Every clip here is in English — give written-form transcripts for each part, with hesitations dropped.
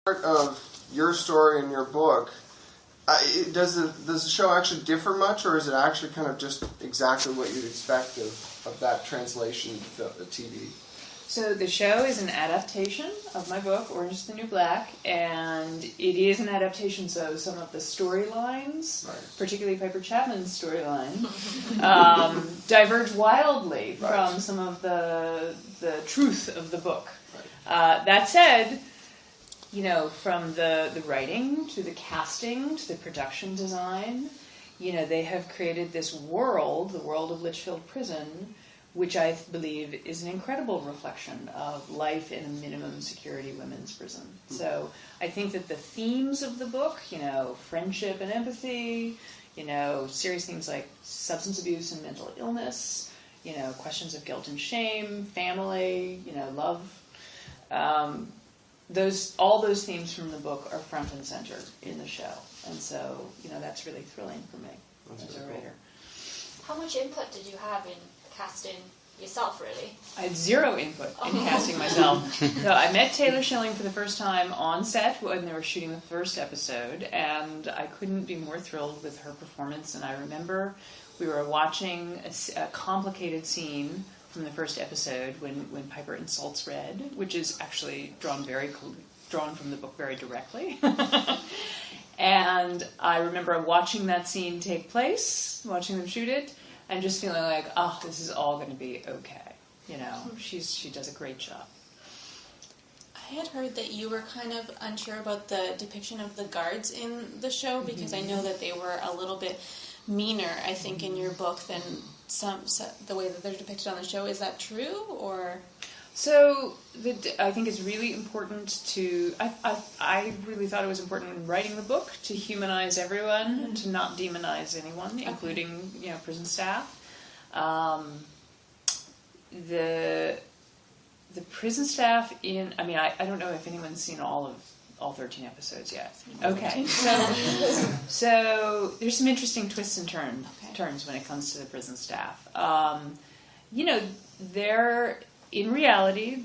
Part of your story and your book, does the show actually differ much, or is it actually kind of just exactly what you'd expect of that translation to the TV? So the show is an adaptation of my book, Orange is the New Black, and it is an adaptation, so some of the storylines, particularly Piper Chapman's storyline, diverge wildly from some of the truth of the book. That said, you know, from the writing to the casting to the production design, you know, they have created this world, the world of Litchfield Prison, which I believe is an incredible reflection of life in a minimum security women's prison. So I think that the themes of the book, you know, friendship and empathy, you know, serious themes like substance abuse and mental illness, you know, questions of guilt and shame, family, you know, love, all those themes from the book are front and center in the show. And so, you know, that's really thrilling for me as a writer. How much input did you have in casting yourself, really? I had zero input in casting myself. So I met Taylor Schilling for the first time on set when they were shooting the first episode, and I couldn't be more thrilled with her performance. And I remember we were watching a complicated scene from the first episode when Piper insults Red, which is actually drawn from the book very directly. And I remember watching that scene take place, watching them shoot it, and just feeling like, oh, this is all going to be okay. You know, she does a great job. I had heard that you were kind of unsure about the depiction of the guards in the show, because I know that they were a little bit meaner, I think, in your book than the way that they're depicted on the show. Is that true, or? So I think it's really important to. I really thought it was important in writing the book to humanize everyone, to not demonize anyone, including prison staff. The prison staff in. I mean, I don't know if anyone's seen all 13 episodes yet. Okay, so there's some interesting twists and turns when it comes to the prison staff. They're. In reality,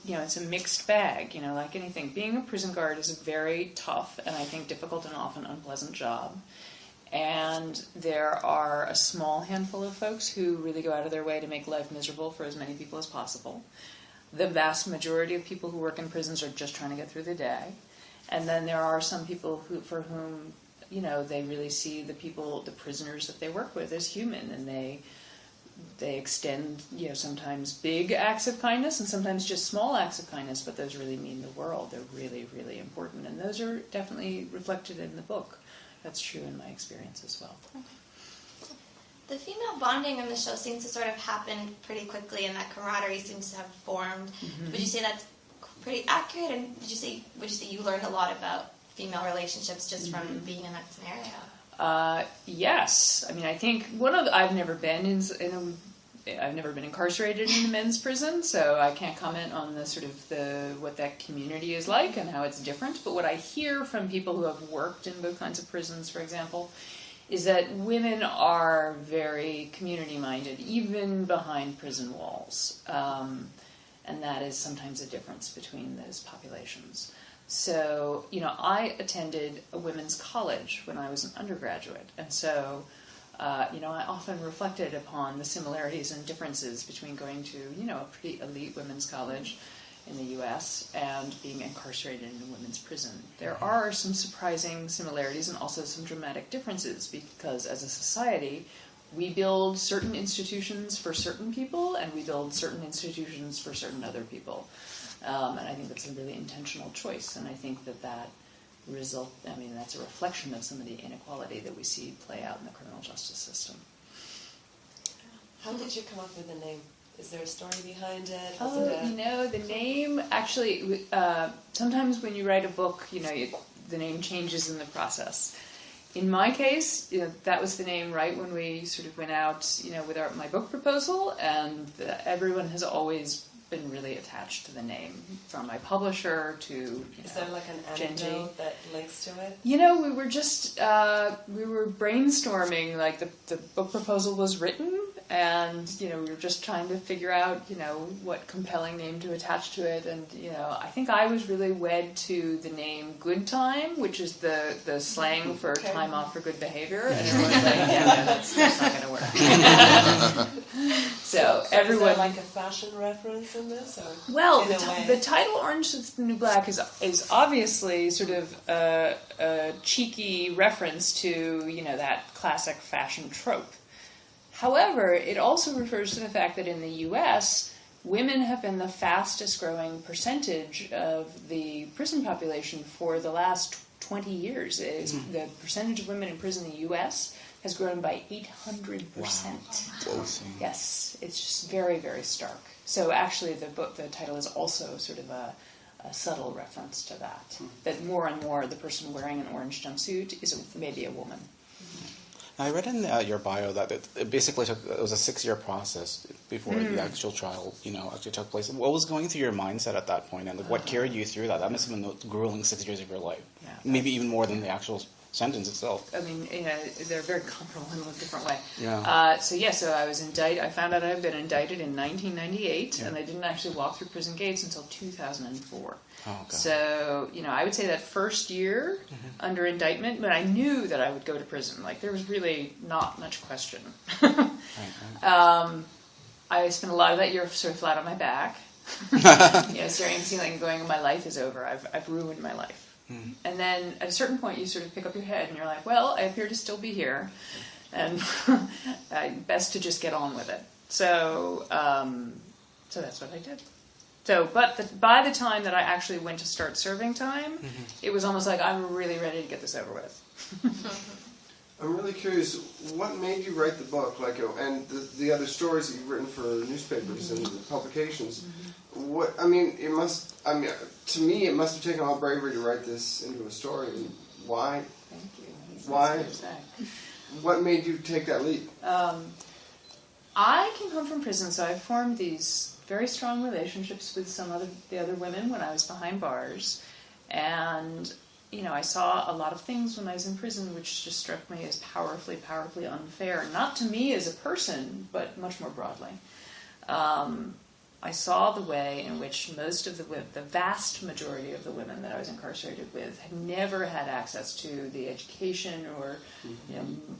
it's a mixed bag, like anything. Being a prison guard is a very tough and I think difficult and often unpleasant job. And there are a small handful of folks who really go out of their way to make life miserable for as many people as possible. The vast majority of people who work in prisons are just trying to get through the day. And then there are some people for whom, they really see the prisoners that they work with as human, and they extend, sometimes big acts of kindness and sometimes just small acts of kindness, but those really mean the world. They're really, really important. And those are definitely reflected in the book. That's true in my experience as well. Okay. The female bonding in the show seems to sort of happen pretty quickly, and that camaraderie seems to have formed. Mm-hmm. Would you say that's pretty accurate? And would you say you learned a lot about female relationships just from being in that scenario? Yes. I mean, I think I've never been incarcerated in a men's prison, so I can't comment on what that community is like and how it's different. But what I hear from people who have worked in both kinds of prisons, for example, is that women are very community-minded, even behind prison walls. And that is sometimes a difference between those populations. So, I attended a women's college when I was an undergraduate. And so, I often reflected upon the similarities and differences between going to, a pretty elite women's college in the U.S. and being incarcerated in a women's prison. There are some surprising similarities and also some dramatic differences, because as a society, we build certain institutions for certain people and we build certain institutions for certain other people. And I think that's a really intentional choice, and I think that's a reflection of some of the inequality that we see play out in the criminal justice system. How did you come up with the name? Is there a story behind it? The name, actually, sometimes when you write a book, the name changes in the process. In my case, that was the name right when we sort of went out, with my book proposal, and everyone has always been really attached to the name, from my publisher to Is there like an anecdote that links to it? We were just we were brainstorming, like the book proposal was written, and we were just trying to figure out what compelling name to attach to it, and I think I was really wed to the name Good Time, which is the slang for time off for good behavior, and everyone's like, yeah, that's not going to work. So everyone, is there like a fashion reference in this, or well, in a way? the title Orange is the New Black is obviously sort of a cheeky reference to that classic fashion trope. However, it also refers to the fact that in the U.S., women have been the fastest growing percentage of the prison population for the last 20 years. The percentage of women in prison in the U.S. has grown by 800%. Wow. Yes, it's just very, very stark. So actually the title is also sort of a subtle reference to that. That more and more the person wearing an orange jumpsuit is maybe a woman. I read in your bio that it basically it was a 6-year process before the actual trial, actually took place. What was going through your mindset at that point, and what carried you through that? That must have been the grueling 6 years of your life. Yeah. Maybe even more than the actual sentence itself. I mean, they're very comparable in a different way. Yeah. So I was indicted. I found out I had been indicted in 1998, and I didn't actually walk through prison gates until 2004. Oh, okay. So, I would say that first year under indictment, but I knew that I would go to prison. Like, there was really not much question. Right. I spent a lot of that year sort of flat on my back, staring at the ceiling and going, my life is over. I've ruined my life. And then at a certain point, you sort of pick up your head and you're like, well, I appear to still be here, and best to just get on with it. So that's what I did. So, but by the time that I actually went to start serving time, it was almost like I'm really ready to get this over with. I'm really curious, what made you write the book, and the other stories that you've written for newspapers and publications? To me, it must have taken all bravery to write this into a story. And why? Thank you. Why? What made you take that leap? I came home from prison, so I formed these very strong relationships with the other women when I was behind bars, and I saw a lot of things when I was in prison which just struck me as powerfully, powerfully unfair. Not to me as a person, but much more broadly. I saw the way in which most of the vast majority of the women that I was incarcerated with had never had access to the education or,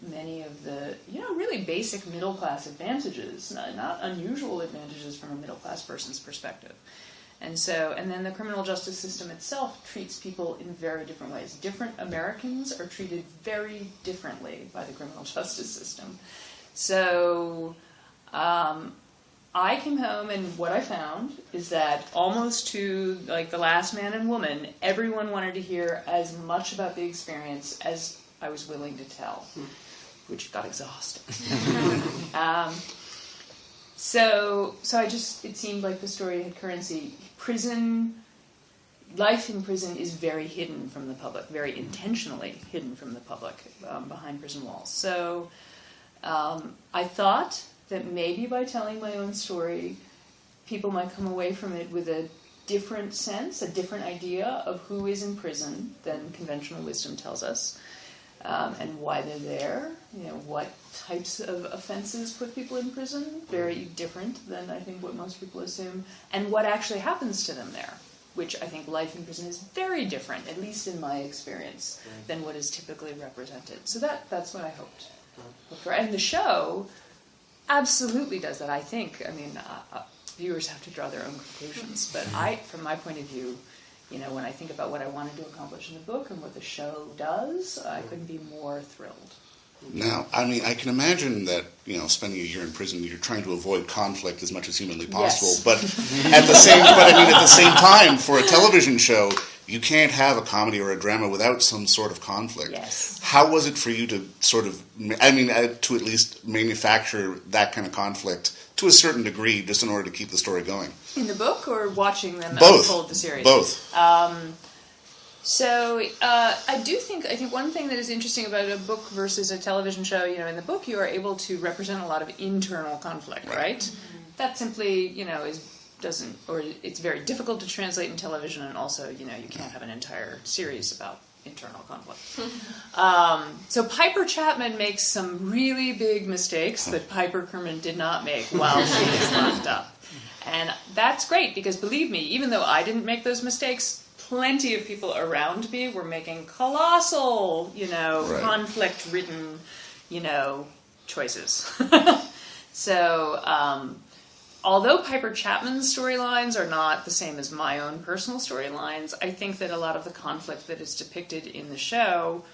many of the, really basic middle class advantages, not unusual advantages from a middle class person's perspective. And then the criminal justice system itself treats people in very different ways. Different Americans are treated very differently by the criminal justice system. So, I came home, and what I found is that almost to the last man and woman, everyone wanted to hear as much about the experience as I was willing to tell, which got exhausting. So it seemed like the story had currency. Life in prison is very hidden from the public, very intentionally hidden from the public behind prison walls. So I thought that maybe by telling my own story, people might come away from it with a different sense, a different idea of who is in prison than conventional wisdom tells us, and why they're there, what types of offenses put people in prison, very different than I think what most people assume, and what actually happens to them there, which I think life in prison is very different, at least in my experience, than what is typically represented. So that's what I hoped for. And the show absolutely does that, I think. Viewers have to draw their own conclusions, but from my point of view, when I think about what I wanted to accomplish in the book and what the show does, I couldn't be more thrilled. Now, I can imagine that, spending a year in prison, you're trying to avoid conflict as much as humanly possible, Yes. but at the same time, for a television show, you can't have a comedy or a drama without some sort of conflict. Yes. How was it for you to to at least manufacture that kind of conflict to a certain degree, just in order to keep the story going? In the book, or watching them Both. unfold the series? Both. I think one thing that is interesting about a book versus a television show, in the book you are able to represent a lot of internal conflict, right? Mm-hmm. That simply, it's very difficult to translate in television, and also, you can't have an entire series about internal conflict. So Piper Chapman makes some really big mistakes that Piper Kerman did not make while she is locked up. And that's great because believe me, even though I didn't make those mistakes, plenty of people around me were making colossal, Right. conflict-ridden, choices. So, although Piper Chapman's storylines are not the same as my own personal storylines, I think that a lot of the conflict that is depicted in the show,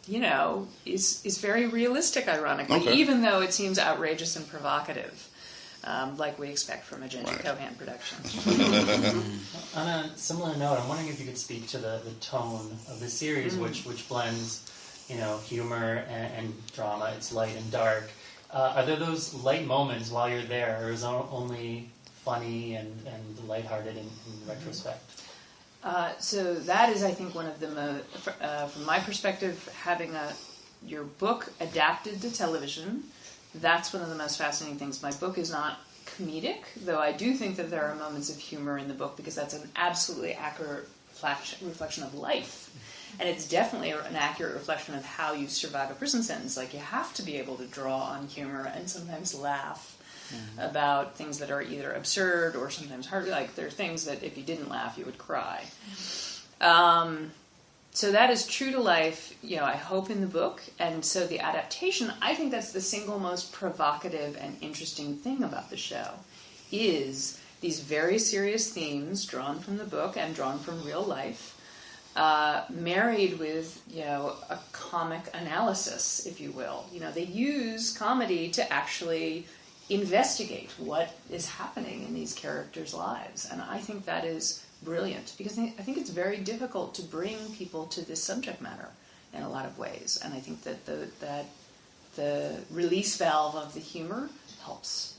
is very realistic, ironically, Okay. even though it seems outrageous and provocative, like we expect from a Jenny Right. Kohan production. On a similar note, I'm wondering if you could speak to the tone of the series, which blends, humor and drama. It's light and dark. Are there those light moments while you're there, or is it only funny and lighthearted in retrospect? So that is, I think, one of the from my perspective, having your book adapted to television, that's one of the most fascinating things. My book is not comedic, though I do think that there are moments of humor in the book because that's an absolutely accurate reflection of life. And it's definitely an accurate reflection of how you survive a prison sentence. Like, you have to be able to draw on humor and sometimes laugh about things that are either absurd or sometimes hard. Like, there are things that if you didn't laugh, you would cry. So that is true to life, I hope, in the book. And so the adaptation, I think that's the single most provocative and interesting thing about the show, is these very serious themes drawn from the book and drawn from real life, married with, a comic analysis, if you will. They use comedy to actually investigate what is happening in these characters' lives. And I think that is brilliant, because I think it's very difficult to bring people to this subject matter in a lot of ways. And I think that the release valve of the humor helps.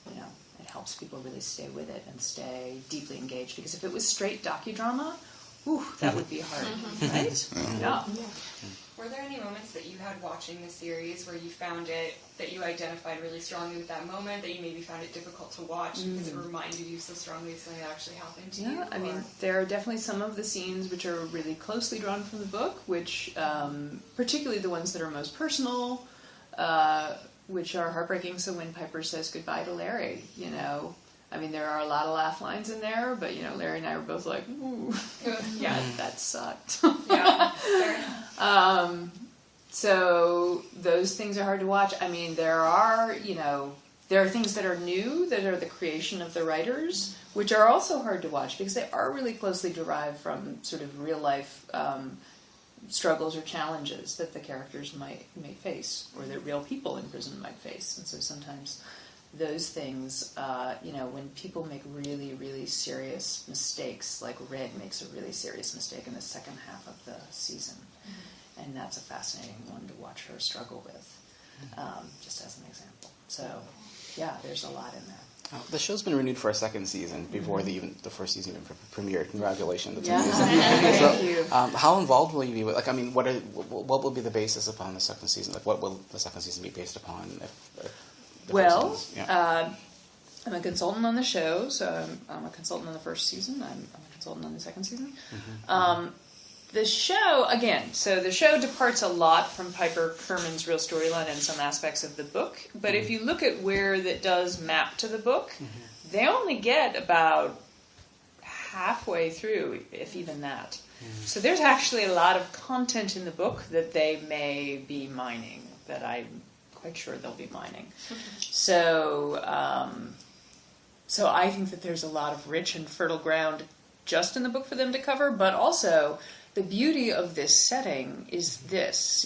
It helps people really stay with it and stay deeply engaged. Because if it was straight docudrama, that would be hard, right? Yeah. Were there any moments that you had watching the series where you found it, that you identified really strongly with that moment, that you maybe found it difficult to watch because it reminded you so strongly of something that actually happened to you? Yeah, I mean, there are definitely some of the scenes which are really closely drawn from the book, which, particularly the ones that are most personal, which are heartbreaking. So when Piper says goodbye to Larry, I mean, there are a lot of laugh lines in there, but, Larry and I were both like, ooh, yeah, that sucked. Yeah, fair enough. So those things are hard to watch. I mean, there are things that are new, that are the creation of the writers, which are also hard to watch because they are really closely derived from sort of real life struggles or challenges that the characters may face, or that real people in prison might face. And so sometimes those things, when people make really, really serious mistakes, like Red makes a really serious mistake in the second half of the season. And that's a fascinating one to watch her struggle with, just as an example. So, yeah, there's a lot in there. The show's been renewed for a second season before the first season even premiered. Congratulations! That's Yeah, amazing. thank you. How involved will you be? What will be the basis upon the second season? Like, what will the second season be based upon? I'm a consultant on the show, so I'm a consultant on the first season. I'm a consultant on the second season. The show, again, so the show departs a lot from Piper Kerman's real storyline and some aspects of the book. But if you look at where that does map to the book, they only get about halfway through, if even that. So there's actually a lot of content in the book that they may be mining, that I'm quite sure they'll be mining. So I think that there's a lot of rich and fertile ground just in the book for them to cover, but also the beauty of this setting is this,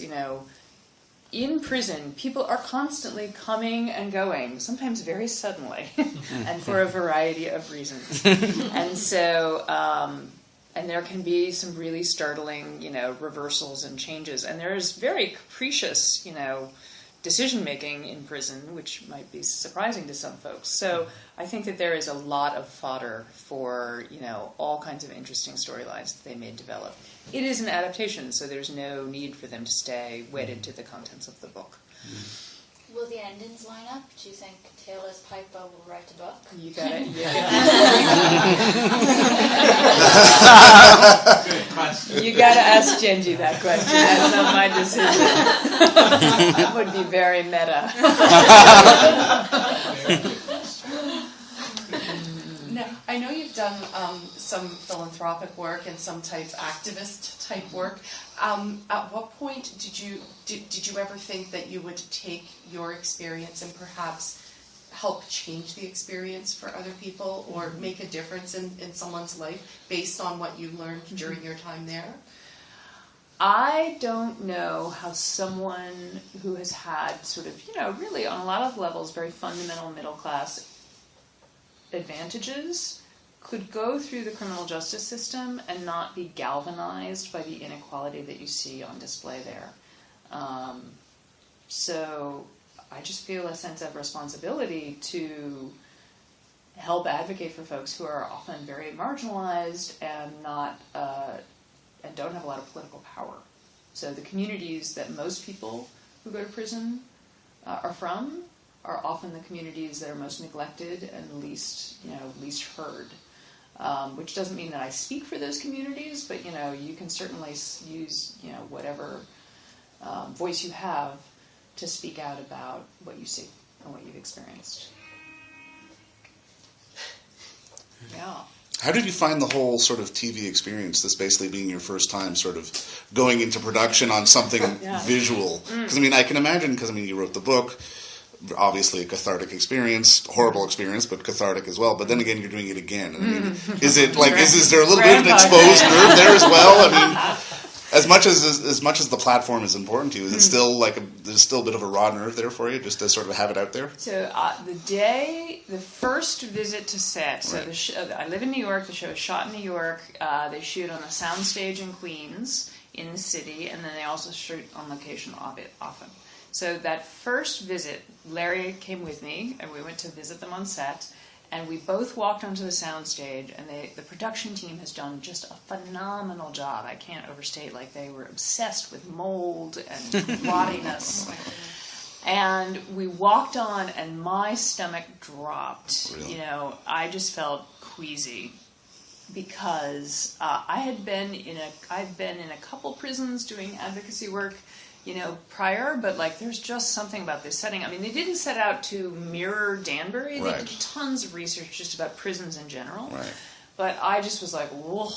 in prison, people are constantly coming and going, sometimes very suddenly, and for a variety of reasons. And so, and there can be some really startling, reversals and changes. And there is very capricious, decision-making in prison, which might be surprising to some folks. So I think that there is a lot of fodder for, all kinds of interesting storylines that they may develop. It is an adaptation, so there's no need for them to stay wedded to the contents of the book. Will the endings line up? Do you think Taylor's Piper will write a book? You got it? Good question. You gotta ask Genji that question. That's not my decision. That would be very meta. Now, I know you've done some philanthropic work and some type activist type work. At what point did you ever think that you would take your experience and perhaps help change the experience for other people or make a difference in someone's life based on what you learned during your time there? I don't know how someone who has had sort of, really on a lot of levels, very fundamental middle class advantages could go through the criminal justice system and not be galvanized by the inequality that you see on display there. So I just feel a sense of responsibility to help advocate for folks who are often very marginalized and not and don't have a lot of political power. So the communities that most people who go to prison are from are often the communities that are most neglected and least heard. Which doesn't mean that I speak for those communities, but you can certainly use whatever voice you have to speak out about what you see and what you've experienced. Yeah. How did you find the whole sort of TV experience, this basically being your first time sort of going into production on something visual? Because, I can imagine, because, you wrote the book, obviously a cathartic experience, horrible experience, but cathartic as well. But then again, you're doing it again. Is it like, is there a little bit of an exposed nerve there as well? As much as the platform is important to you, is it still there's still a bit of a raw nerve there for you, just to sort of have it out there? So the first visit to set, so I live in New York, the show is shot in New York, they shoot on a soundstage in Queens, in the city, and then they also shoot on location often. So that first visit, Larry came with me, and we went to visit them on set, and we both walked onto the soundstage, and the production team has done just a phenomenal job. I can't overstate, they were obsessed with mold and rottiness. And we walked on, and my stomach dropped. Really? I just felt queasy because I've been in a couple prisons doing advocacy work, prior, but there's just something about this setting. they didn't set out to mirror Danbury. They did tons of research just about prisons in general. Right. But I just was like, whoa.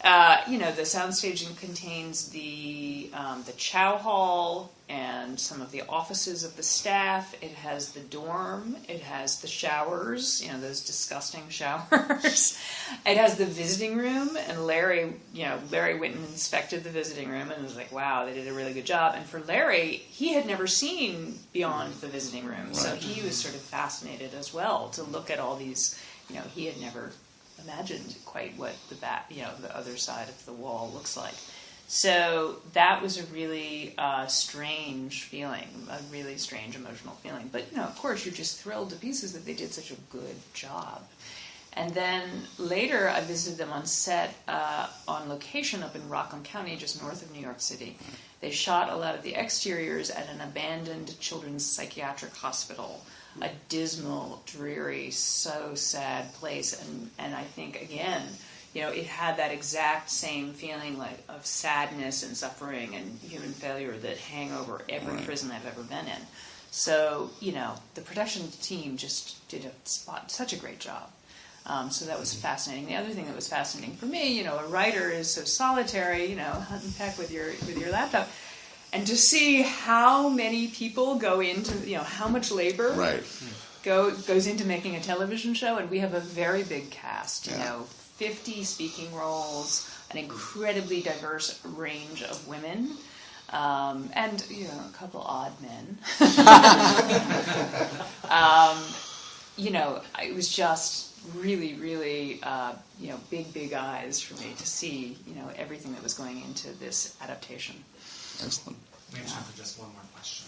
The soundstaging contains the chow hall and some of the offices of the staff. It has the dorm. It has the showers, those disgusting showers. It has the visiting room, and Larry went and inspected the visiting room and was like, wow, they did a really good job. And for Larry, he had never seen beyond the visiting room, so he was sort of fascinated as well to look at all these, he had never imagined quite what the other side of the wall looks like. So that was a really strange feeling, a really strange emotional feeling. But, of course, you're just thrilled to pieces that they did such a good job. And then later I visited them on set, on location up in Rockland County, just north of New York City. They shot a lot of the exteriors at an abandoned children's psychiatric hospital. A dismal, dreary, so sad place. And I think, again, it had that exact same feeling of sadness and suffering and human failure that hang over every prison I've ever been in. So, the production team just did such a great job. So that was fascinating. The other thing that was fascinating for me, a writer is so solitary, hunt and peck with your laptop. And to see how many people go into, how much labor goes into making a television show, and we have a very big cast, 50 speaking roles, an incredibly diverse range of women, and a couple odd men. It was just really, really, big eyes for me to see, everything that was going into this adaptation. Excellent. We have time for just one more question.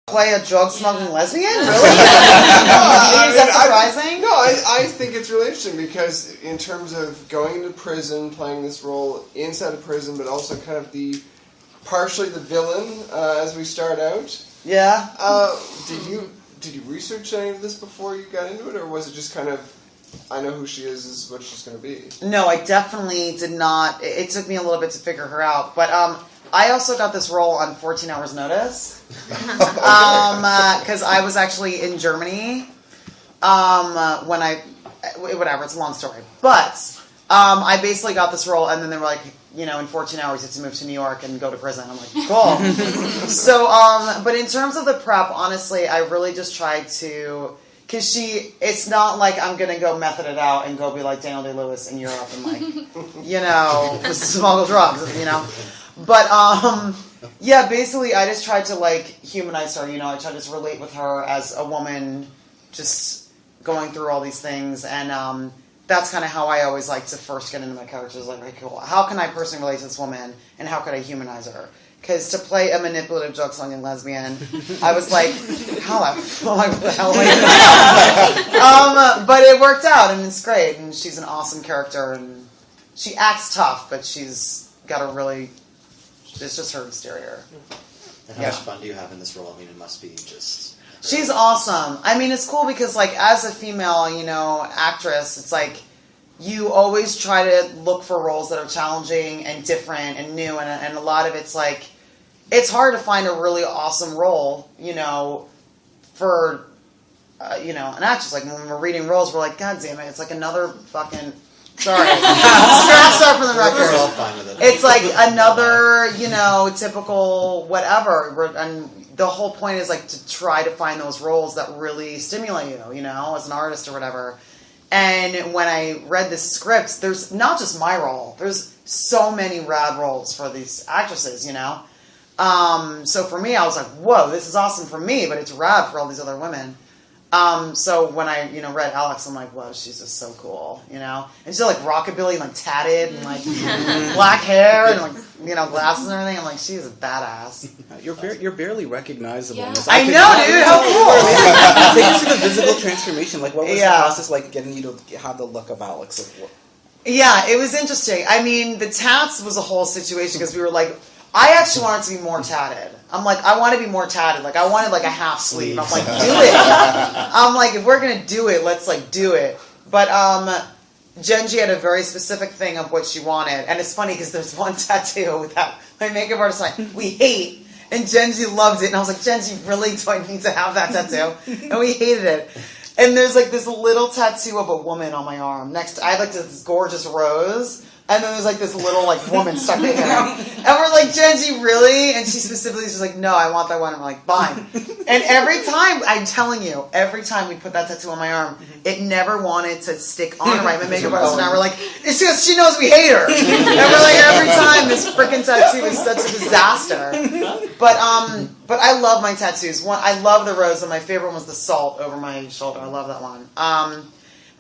play a drug smuggling lesbian? Really? Is that surprising? I think it's really interesting because in terms of going into prison, playing this role inside of prison, but also kind of partially the villain as we start out. Yeah. Did you research any of this before you got into it, or was it just kind of, I know who she is what she's going to be? No, I definitely did not. It took me a little bit to figure her out, but I also got this role on 14 hours notice. Because I was actually in Germany when whatever, it's a long story. But I basically got this role, and then they were like, in 14 hours you have to move to New York and go to prison. I'm like, cool. So, but in terms of the prep, honestly, I really just tried to, because it's not like I'm going to go method it out and go be like Daniel Day-Lewis in Europe and like, smuggle drugs, But, yeah, basically I just tried to like humanize her, I tried to just relate with her as a woman just going through all these things, and that's kind of how I always like to first get into my characters, like, okay, cool, how can I personally relate to this woman, and how could I humanize her? Because to play a manipulative, drug-slinging lesbian, I was like, what the hell am I doing? But it worked out, and it's great, and she's an awesome character, and she acts tough, but she's got a really... It's just her exterior. And how much fun do you have in this role? I mean, it must be just... She's awesome. I mean, it's cool because, like, as a female, actress, it's like you always try to look for roles that are challenging and different and new, and a lot of it's like, it's hard to find a really awesome role, for, an actress. Like, when we're reading roles, we're like, God damn it, it's like another fucking... Sorry. Scratch that from the record. We're all fine with it. It's like another, typical whatever. And the whole point is like to try to find those roles that really stimulate you, as an artist or whatever. And when I read this script, there's not just my role. There's so many rad roles for these actresses, So for me, I was like, whoa, this is awesome for me, but it's rad for all these other women. So when I, read Alex, I'm like, whoa, she's just so cool, And she's like rockabilly and like tatted and like black hair and like, glasses and everything. I'm like, she's a badass. You're barely recognizable. Yeah. I know, dude. How cool. Take us through the physical transformation. Like, what was the process like getting you to have the look of Alex? Yeah, it was interesting. I mean, the tats was a whole situation because we were like, I actually wanted to be more tatted. I'm like, I want to be more tatted. Like, I wanted like a half sleeve. I'm like, do it. I'm like, if we're going to do it, let's like do it. But Genji had a very specific thing of what she wanted. And it's funny because there's one tattoo that my makeup artist like, we hate. And Genji loved it. And I was like, Genji, really? Do I need to have that tattoo? And we hated it. And there's like this little tattoo of a woman on my arm. I had like this gorgeous rose. And then there's like this little like woman stuck in there. And we're like, Genji, really? And she specifically was like, no, I want that one. And we're like, fine. And every time, I'm telling you, every time we put that tattoo on my arm, it never wanted to stick on right. My makeup artist and I were like, it's because she knows we hate her. And we're like, every time this freaking tattoo is such a disaster. But I love my tattoos. I love the rose, and my favorite one was the salt over my shoulder. I love that one.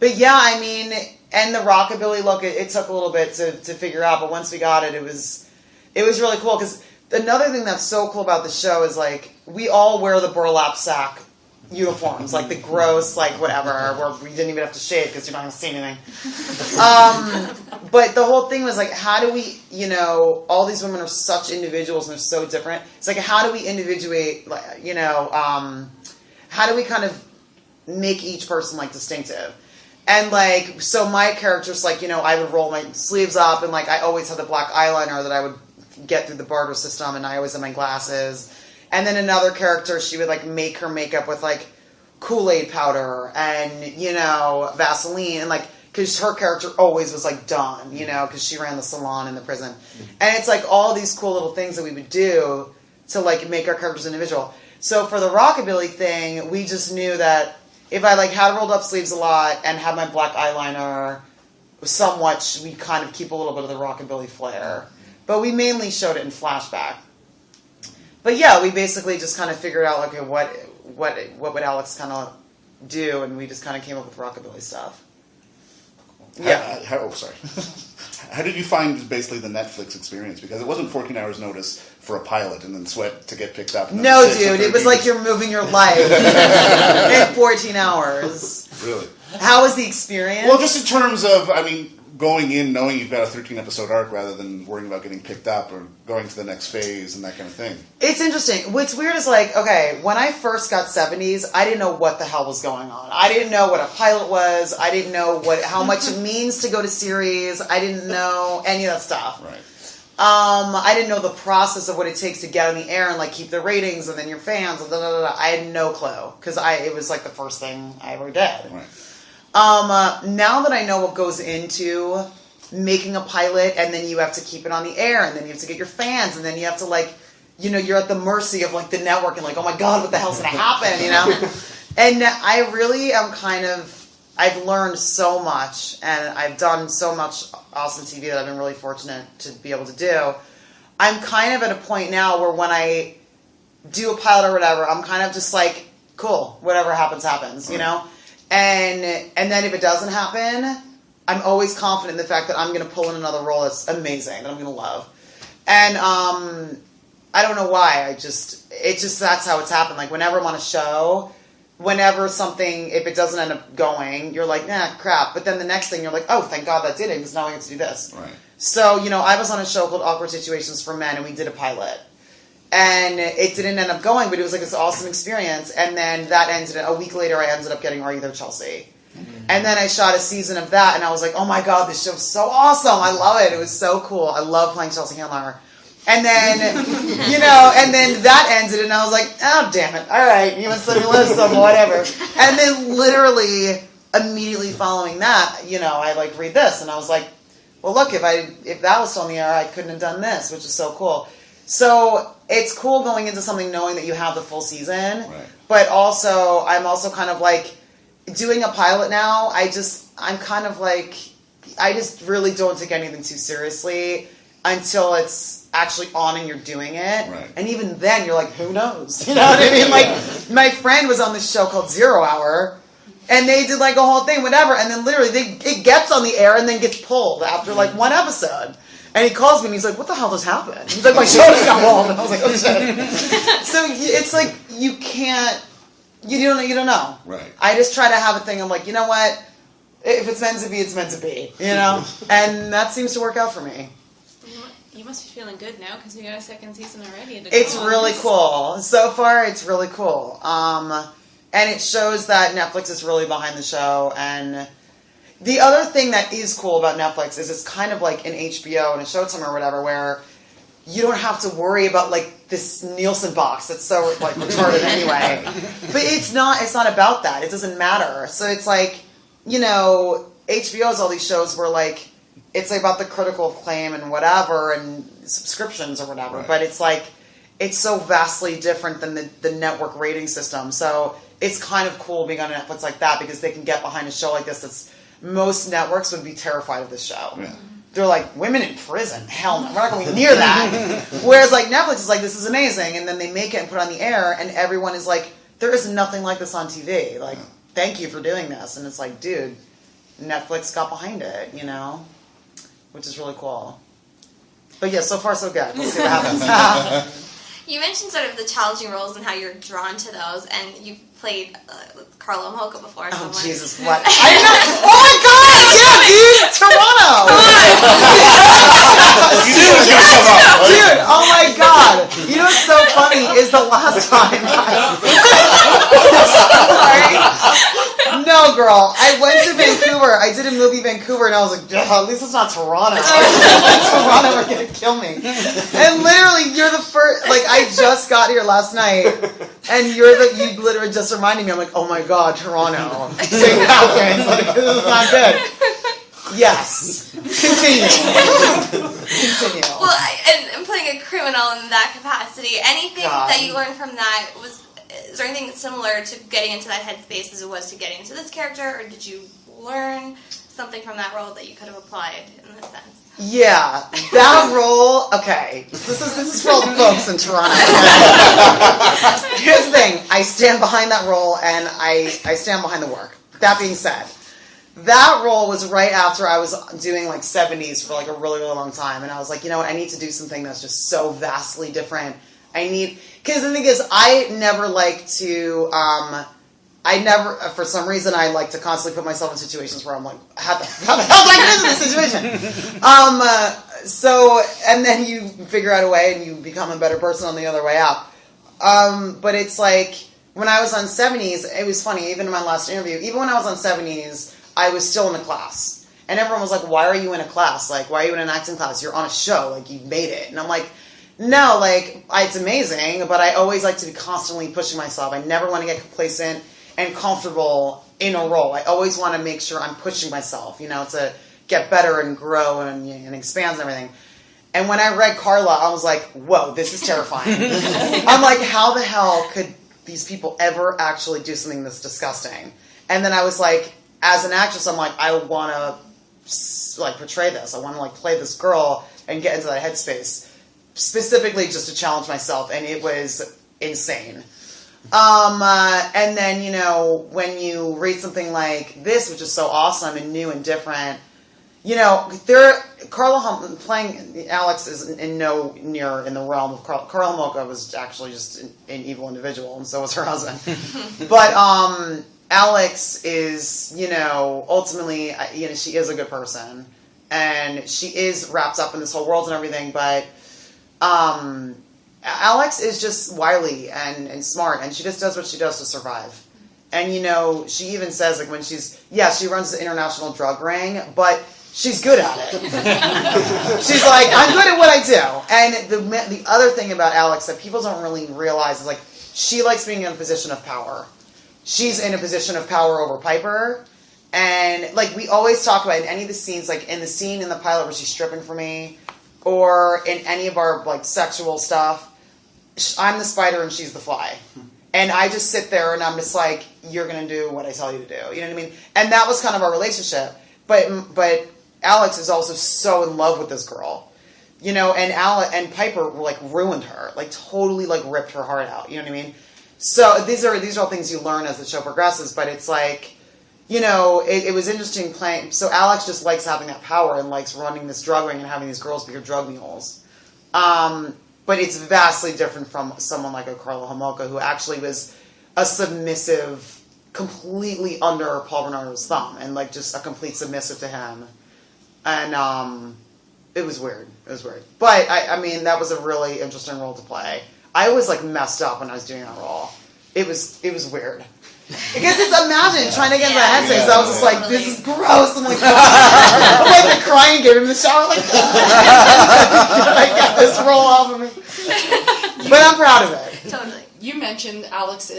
But yeah, I mean, and the rockabilly look, it took a little bit to figure out, but once we got it, it was really cool. Because another thing that's so cool about the show is like we all wear the burlap sack uniforms, like the gross, like whatever, where we didn't even have to shave because you're not going to see anything. But the whole thing was like, how do we, all these women are such individuals and they're so different. It's like, how do we individuate, how do we kind of make each person like distinctive? And like, so my character's like, I would roll my sleeves up and like, I always had the black eyeliner that I would get through the barter system, and I always had my glasses. And then another character, she would like make her makeup with like Kool-Aid powder and, Vaseline, and like, cause her character always was like done, cause she ran the salon in the prison. And it's like all these cool little things that we would do to like make our characters individual. So for the rockabilly thing, we just knew that if I like had rolled up sleeves a lot and had my black eyeliner somewhat, we kind of keep a little bit of the rockabilly flair. But we mainly showed it in flashback. But yeah, we basically just kind of figured out, okay, what would Alex kind of do, and we just kind of came up with rockabilly stuff. Yeah. Oh, sorry. How did you find basically the Netflix experience? Because it wasn't 14 hours notice for a pilot and then sweat to get picked up. No, dude, it was like you're moving your life in 14 hours. Really? How was the experience? Well, just in terms of, I mean, going in knowing you've got a 13-episode arc rather than worrying about getting picked up or going to the next phase and that kind of thing. It's interesting. What's weird is like, okay, when I first got 70s, I didn't know what the hell was going on. I didn't know what a pilot was. I didn't know how much it means to go to series. I didn't know any of that stuff. Right. I didn't know the process of what it takes to get on the air and like keep the ratings and then your fans. And I had no clue because it was like the first thing I ever did. Right. Now that I know what goes into making a pilot, and then you have to keep it on the air, and then you have to get your fans, and then you have to like, you know, you're at the mercy of like the network, and like, oh my god, what the hell's gonna happen, you know? And I really am I've learned so much, and I've done so much awesome TV that I've been really fortunate to be able to do. I'm kind of at a point now where when I do a pilot or whatever, I'm kind of just like, cool, whatever happens, happens, you know? And then if it doesn't happen, I'm always confident in the fact that I'm going to pull in another role that's amazing, that I'm going to love. And I don't know why. That's how it's happened. Like whenever I'm on a show, whenever something, if it doesn't end up going, you're like, nah, crap. But then the next thing you're like, oh, thank God that did it, because now I get to do this. Right. So, you know, I was on a show called Awkward Situations for Men, and we did a pilot. And it didn't end up going, but it was like this awesome experience. And then that ended, a week later, I ended up getting Are You There, Chelsea? Mm-hmm. And then I shot a season of that, and I was like, oh my god, this show's so awesome. I love it. It was so cool. I love playing Chelsea Handler. And then, you know, and then that ended, and I was like, oh, damn it. All right, you must let me live some, whatever. And then literally, immediately following that, you know, I like read this, and I was like, well, look, if that was still in the air, I couldn't have done this, which is so cool. So it's cool going into something knowing that you have the full season, right. But also I'm also kind of like doing a pilot now. I'm kind of like, I just really don't take anything too seriously until it's actually on and you're doing it. Right. And even then you're like, who knows? You know what I mean? Like my friend was on this show called 0 Hour, and they did like a whole thing, whatever, and then literally it gets on the air and then gets pulled after like one episode. And he calls me and he's like, what the hell just happened? He's like, my show just got pulled. And I was like, oh shit. So it's like, you don't know. Right. I just try to have a thing. I'm like, you know what? If it's meant to be, it's meant to be. You know? And that seems to work out for me. You must be feeling good now because you got a second season already. It's really cool. So far, it's really cool. And it shows that Netflix is really behind the show. And the other thing that is cool about Netflix is it's kind of like an HBO and a Showtime or whatever, where you don't have to worry about like this Nielsen box that's so like retarded anyway. But it's not about that. It doesn't matter. So it's like, you know, HBO has all these shows where like it's about the critical acclaim and whatever and subscriptions or whatever. Right. But it's like it's so vastly different than the network rating system. So it's kind of cool being on Netflix like that because they can get behind a show like this that's most networks would be terrified of this show. Yeah. They're like, women in prison? Hell no, we're not going near that. Whereas like Netflix is like, this is amazing, and then they make it and put it on the air, and everyone is like, there is nothing like this on TV. Like, thank you for doing this. And it's like, dude, Netflix got behind it, you know? Which is really cool. But yeah, so far so good. We'll see what happens. You mentioned sort of the challenging roles and how you're drawn to those, and you played Carlo Mocha before. Oh, Jesus, what? I know. Oh, my God! Yeah, dude! Toronto! You knew it was going to come up. Dude, oh, my God. You know what's so funny is the last time Sorry. No, girl. I went to Vancouver. I did a movie Vancouver, and I was like, at least it's not Toronto. Toronto are going to kill me. And literally, you're the first... Like, I just got here last night, and you literally just reminded me. I'm like, oh my God, Toronto. St. Catharines. Like, this is not good. Yes. Continue. Well, and playing a criminal in that capacity, anything that you learned from that is there anything similar to getting into that headspace as it was to getting into this character, or did you learn something from that role that you could have applied in this sense? Yeah, that role. Okay, this is for all the folks in Toronto. Here's the thing: I stand behind that role, and I stand behind the work. That being said, that role was right after I was doing like 70s for like a really, really long time. And I was like, you know what, I need to do something that's just so vastly different. Because the thing is, I never like to, for some reason, I like to constantly put myself in situations where I'm like, how the hell did I get into this situation? And then you figure out a way and you become a better person on the other way out. But it's like, when I was on 70s, it was funny, even in my last interview, even when I was on 70s, I was still in a class. And everyone was like, why are you in a class? Like, why are you in an acting class? You're on a show. Like, you've made it. And I'm like, no, like, it's amazing, but I always like to be constantly pushing myself. I never want to get complacent and comfortable in a role. I always want to make sure I'm pushing myself, to get better and grow and expand and everything. And when I read Carla, I was like, whoa, this is terrifying. I'm like, how the hell could these people ever actually do something this disgusting? And then I was like, as an actress, I'm like, I want to like portray this. I want to like play this girl and get into that headspace, specifically just to challenge myself. And it was insane. And then, when you read something like this, which is so awesome and new and different, Carla playing Alex is near in the realm of Carla Homolka was actually just an evil individual, and so was her husband. But Alex is, ultimately, she is a good person, and she is wrapped up in this whole world and everything. But Alex is just wily and smart, and she just does what she does to survive. And she even says, like, when she runs the international drug ring, but she's good at it. She's like, I'm good at what I do. And the other thing about Alex that people don't really realize is, like, she likes being in a position of power. She's in a position of power over Piper. And, like, we always talk about in any of the scenes, like, in the scene in the pilot where she's stripping for me, or in any of our, like, sexual stuff, I'm the spider and she's the fly. And I just sit there and I'm just like, you're going to do what I tell you to do. You know what I mean? And that was kind of our relationship. But Alex is also so in love with this girl, and Piper like ruined her, like totally like ripped her heart out. You know what I mean? So these are all things you learn as the show progresses. But it's like, it was interesting playing. So Alex just likes having that power and likes running this drug ring and having these girls be her drug mules. But it's vastly different from someone like a Carla Homolka, who actually was a submissive, completely under Paul Bernardo's thumb, and like just a complete submissive to him. And it was weird. But I mean, that was a really interesting role to play. I was like messed up when I was doing that role. It was weird. Because imagine trying to get into that headspace. I was just like, this is gross. I'm like, I'm like crying, gave him the shower, like, I got this roll off of me. But I'm proud of it. Totally. You mentioned Alex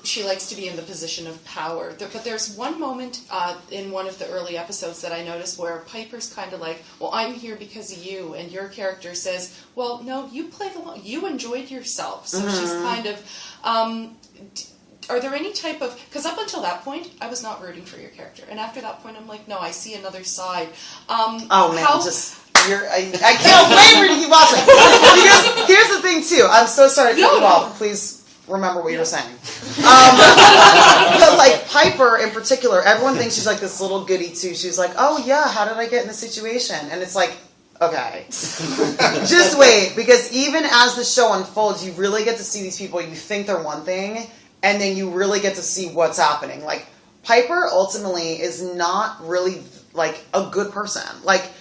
she likes to be in the position of power. But there's one moment in one of the early episodes that I noticed where Piper's kind of like, well, I'm here because of you. And your character says, well, no, you played along. You enjoyed yourself. So she's kind of... are there any type of... Because up until that point, I was not rooting for your character. And after that point, I'm like, no, I see another side. I can't wait for you to keep watching. Because here's the thing, too. I'm so sorry to cut you off. Please remember what you were saying. But, like, Piper, in particular, everyone thinks she's, like, this little goody, too. She's like, oh, yeah, how did I get in this situation? And it's like, okay. Just wait. Because even as the show unfolds, you really get to see these people. You think they're one thing, and then you really get to see what's happening. Like, Piper, ultimately, is not really, like, a good person. Like,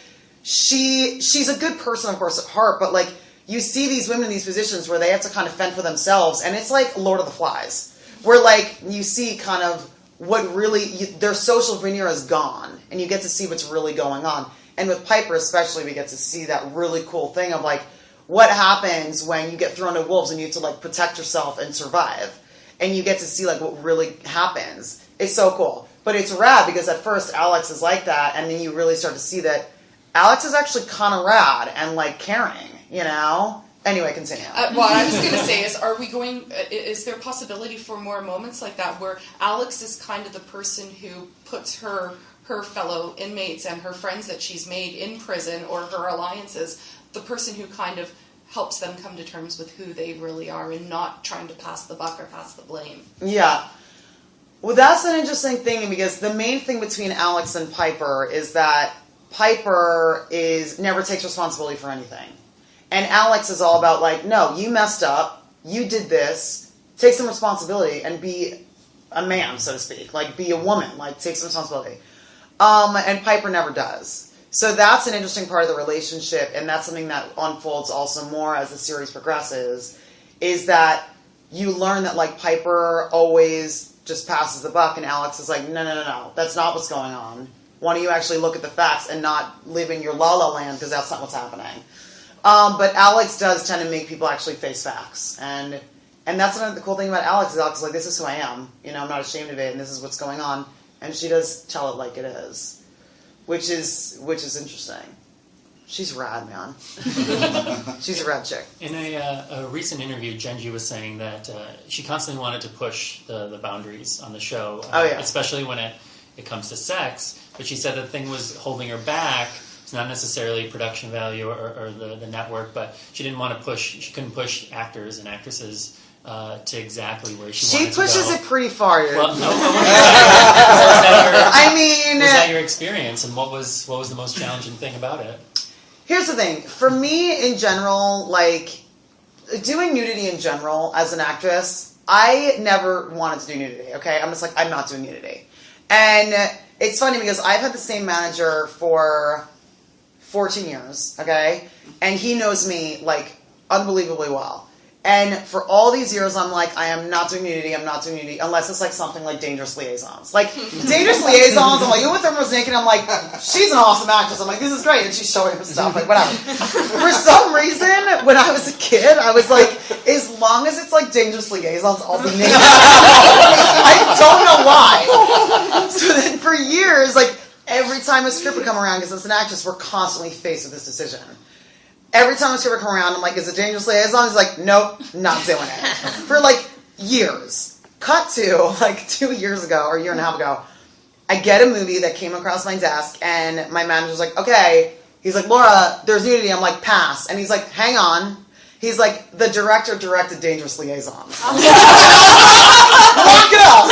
she's a good person, of course, at heart, but, like, you see these women in these positions where they have to kind of fend for themselves, and it's like Lord of the Flies, where, like, you see kind of what really, their social veneer is gone, and you get to see what's really going on. And with Piper especially, we get to see that really cool thing of, like, what happens when you get thrown to wolves and you have to, like, protect yourself and survive. And you get to see, like, what really happens. It's so cool. But it's rad because at first Alex is like that, and then you really start to see that Alex is actually kind of rad and, like, caring, Anyway, continue. What I was going to say is, is there a possibility for more moments like that where Alex is kind of the person who puts her fellow inmates and her friends that she's made in prison, or her alliances, the person who kind of helps them come to terms with who they really are and not trying to pass the buck or pass the blame? Yeah. Well, that's an interesting thing because the main thing between Alex and Piper is that Piper never takes responsibility for anything. And Alex is all about like, no, you messed up, you did this, take some responsibility and be a man, so to speak. Like, be a woman, like, take some responsibility. And Piper never does. So that's an interesting part of the relationship, and that's something that unfolds also more as the series progresses, is that you learn that, like, Piper always just passes the buck, and Alex is like, no, that's not what's going on. Why don't you actually look at the facts and not live in your la-la land, because that's not what's happening. But Alex does tend to make people actually face facts, and that's another the cool thing about Alex is Alex is like, this is who I am, I'm not ashamed of it, and this is what's going on, and she does tell it like it is. Which is interesting. She's rad, man. She's a rad chick. In a recent interview, Genji was saying that she constantly wanted to push the boundaries on the show, especially when it comes to sex. But she said the thing was holding her back. It's not necessarily production value or the network, but she didn't want to push. She couldn't push actors and actresses to exactly where she wanted to go. She pushes it pretty far, dude. Well, was that your experience, and what was the most challenging thing about it? Here's the thing. For me, in general, like, doing nudity in general as an actress, I never wanted to do nudity, okay? I'm just like, I'm not doing nudity. And it's funny because I've had the same manager for 14 years, okay? And he knows me, like, unbelievably well. And for all these years, I'm like, I am not doing nudity, unless it's like something like Dangerous Liaisons. Like, Dangerous Liaisons, I'm like, Uma Thurman's naked, I'm like, she's an awesome actress. I'm like, this is great, and she's showing him stuff, like, whatever. For some reason, when I was a kid, I was like, as long as it's like Dangerous Liaisons, I'll be naked. I don't know why. So then for years, like, every time a script would come around, because as an actress, we're constantly faced with this decision. Every time a script would come around, I'm like, is it Dangerous Liaison? He's like, nope, not doing it. For like years. Cut to like 2 years ago, or a year and a half ago, I get a movie that came across my desk, and my manager's like, okay. He's like, Laura, there's nudity. I'm like, pass. And he's like, hang on. He's like, the director directed Dangerous Liaisons. Lock it up.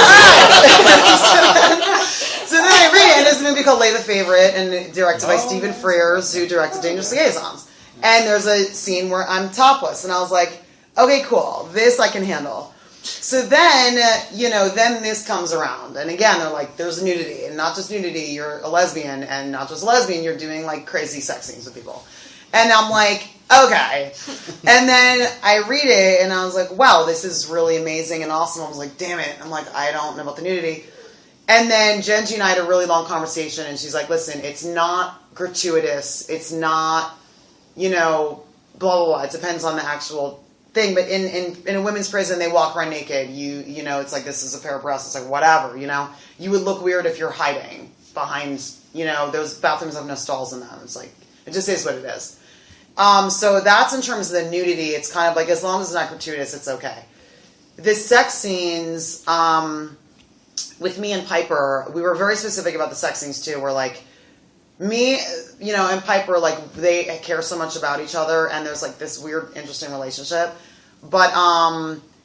So then I read it, and it's a movie called Lay the Favorite, and directed by Stephen Frears, who directed Dangerous Liaisons. And there's a scene where I'm topless, and I was like, okay, cool, this I can handle. So then, then this comes around, and again, they're like, there's nudity, and not just nudity, you're a lesbian, and not just a lesbian, you're doing like crazy sex scenes with people. And I'm like, okay. And then I read it, and I was like, wow, this is really amazing and awesome. I was like, damn it. I'm like, I don't know about the nudity. And then Genji and I had a really long conversation, and she's like, listen, it's not gratuitous, it's not, blah, blah, blah. It depends on the actual thing. But in a women's prison, they walk around naked. It's like, this is a pair of breasts. It's like, whatever, You would look weird if you're hiding behind, those bathrooms have no stalls in them. It's like, it just is what it is. So that's in terms of the nudity. It's kind of like, as long as it's not gratuitous, it's okay. The sex scenes, with me and Piper, we were very specific about the sex scenes too. We're like, me, and Piper, like, they care so much about each other, and there's, like, this weird, interesting relationship. But,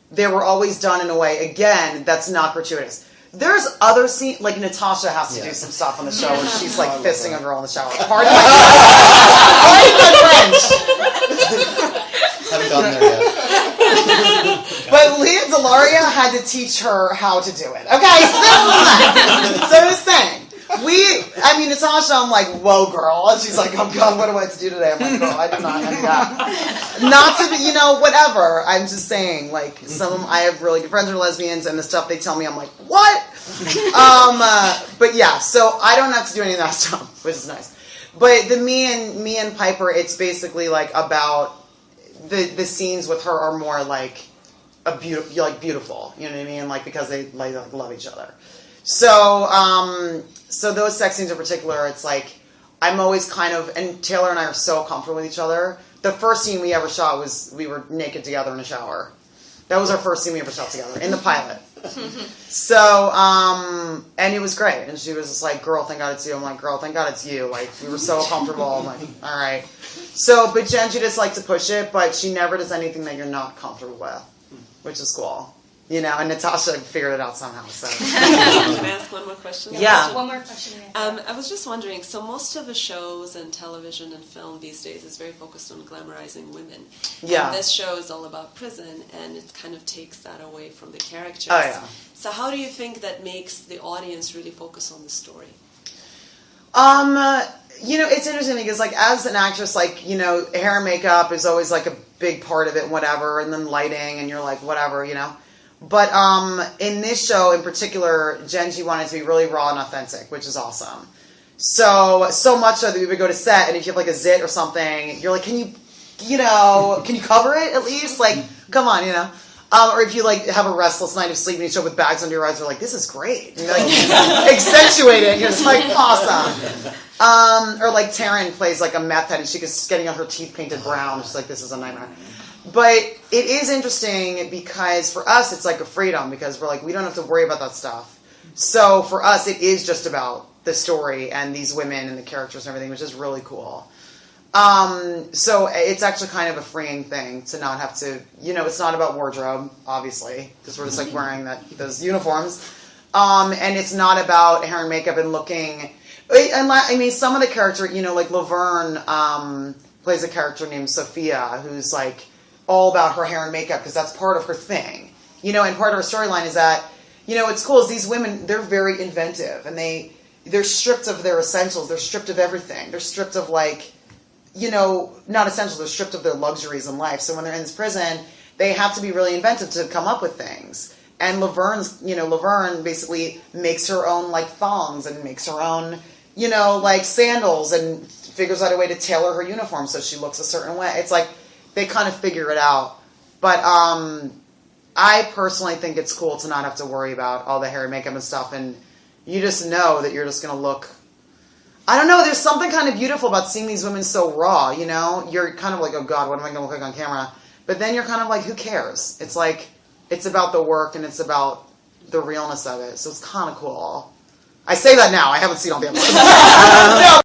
they were always done in a way, again, that's not gratuitous. There's other scenes, like, Natasha has to do some stuff on the show where she's, like, fisting a girl in the shower. Pardon my French! Haven't gotten there yet. But Leah Delaria had to teach her how to do it. Okay, so I was saying. Natasha, I'm like, whoa, girl. And she's like, oh, God, what do I have to do today? I'm like, girl, I do not do that. Not to be, whatever. I'm just saying, like, I have really good friends who are lesbians, and the stuff they tell me, I'm like, what? But yeah, so I don't have to do any of that stuff, which is nice. But me and Piper, it's basically, like, about the scenes with her are more, like, beautiful. You know what I mean? Like, because they, like, love each other. So those sex scenes in particular, it's like, I'm always kind of, and Taylor and I are so comfortable with each other. The first scene we ever shot was, we were naked together in a shower. That was our first scene we ever shot together, in the pilot. So, and it was great. And she was just like, girl, thank God it's you. I'm like, girl, thank God it's you. Like, we were so comfortable. I'm like, all right. So, but Genji just likes to push it, but she never does anything that you're not comfortable with, which is cool. And Natasha figured it out somehow. So Can I ask one more question? Yeah. One more question. I was just wondering, so most of the shows and television and film these days is very focused on glamorizing women. Yeah. And this show is all about prison, and it kind of takes that away from the characters. Oh, yeah. So how do you think that makes the audience really focus on the story? It's interesting because, like, as an actress, like, hair and makeup is always, like, a big part of it, whatever, and then lighting, and you're like, whatever, But in this show in particular, Genji wanted to be really raw and authentic, which is awesome. So much so that we would go to set, and if you have, like, a zit or something, you're like, can you cover it at least? Like, come on, or if you, like, have a restless night of sleep and you show up with bags under your eyes, you're like, this is great. And you're like, accentuate it. You're just like, awesome. Or like Taryn plays like a meth head and she's getting her teeth painted brown. She's like, this is a nightmare. But it is interesting because for us, it's like a freedom because we're like, we don't have to worry about that stuff. So for us, it is just about the story and these women and the characters and everything, which is really cool. So it's actually kind of a freeing thing to not have to, it's not about wardrobe, obviously, because we're just like wearing those uniforms. And it's not about hair and makeup and looking, I mean, some of the character, like Laverne, plays a character named Sophia, who's like all about her hair and makeup because that's part of her thing, and part of her storyline is that, what's cool is these women, they're very inventive and they're stripped of their essentials. They're stripped of everything. They're stripped of like, not essential, they're stripped of their luxuries in life. So when they're in this prison, they have to be really inventive to come up with things. And Laverne basically makes her own, like, thongs and makes her own, like, sandals and figures out a way to tailor her uniform so she looks a certain way. It's like, they kind of figure it out. But I personally think it's cool to not have to worry about all the hair and makeup and stuff. And you just know that you're just going to look... I don't know, there's something kind of beautiful about seeing these women so raw, You're kind of like, oh God, what am I going to look like on camera? But then you're kind of like, who cares? It's like, it's about the work and it's about the realness of it. So it's kind of cool. I say that now. I haven't seen all the episodes.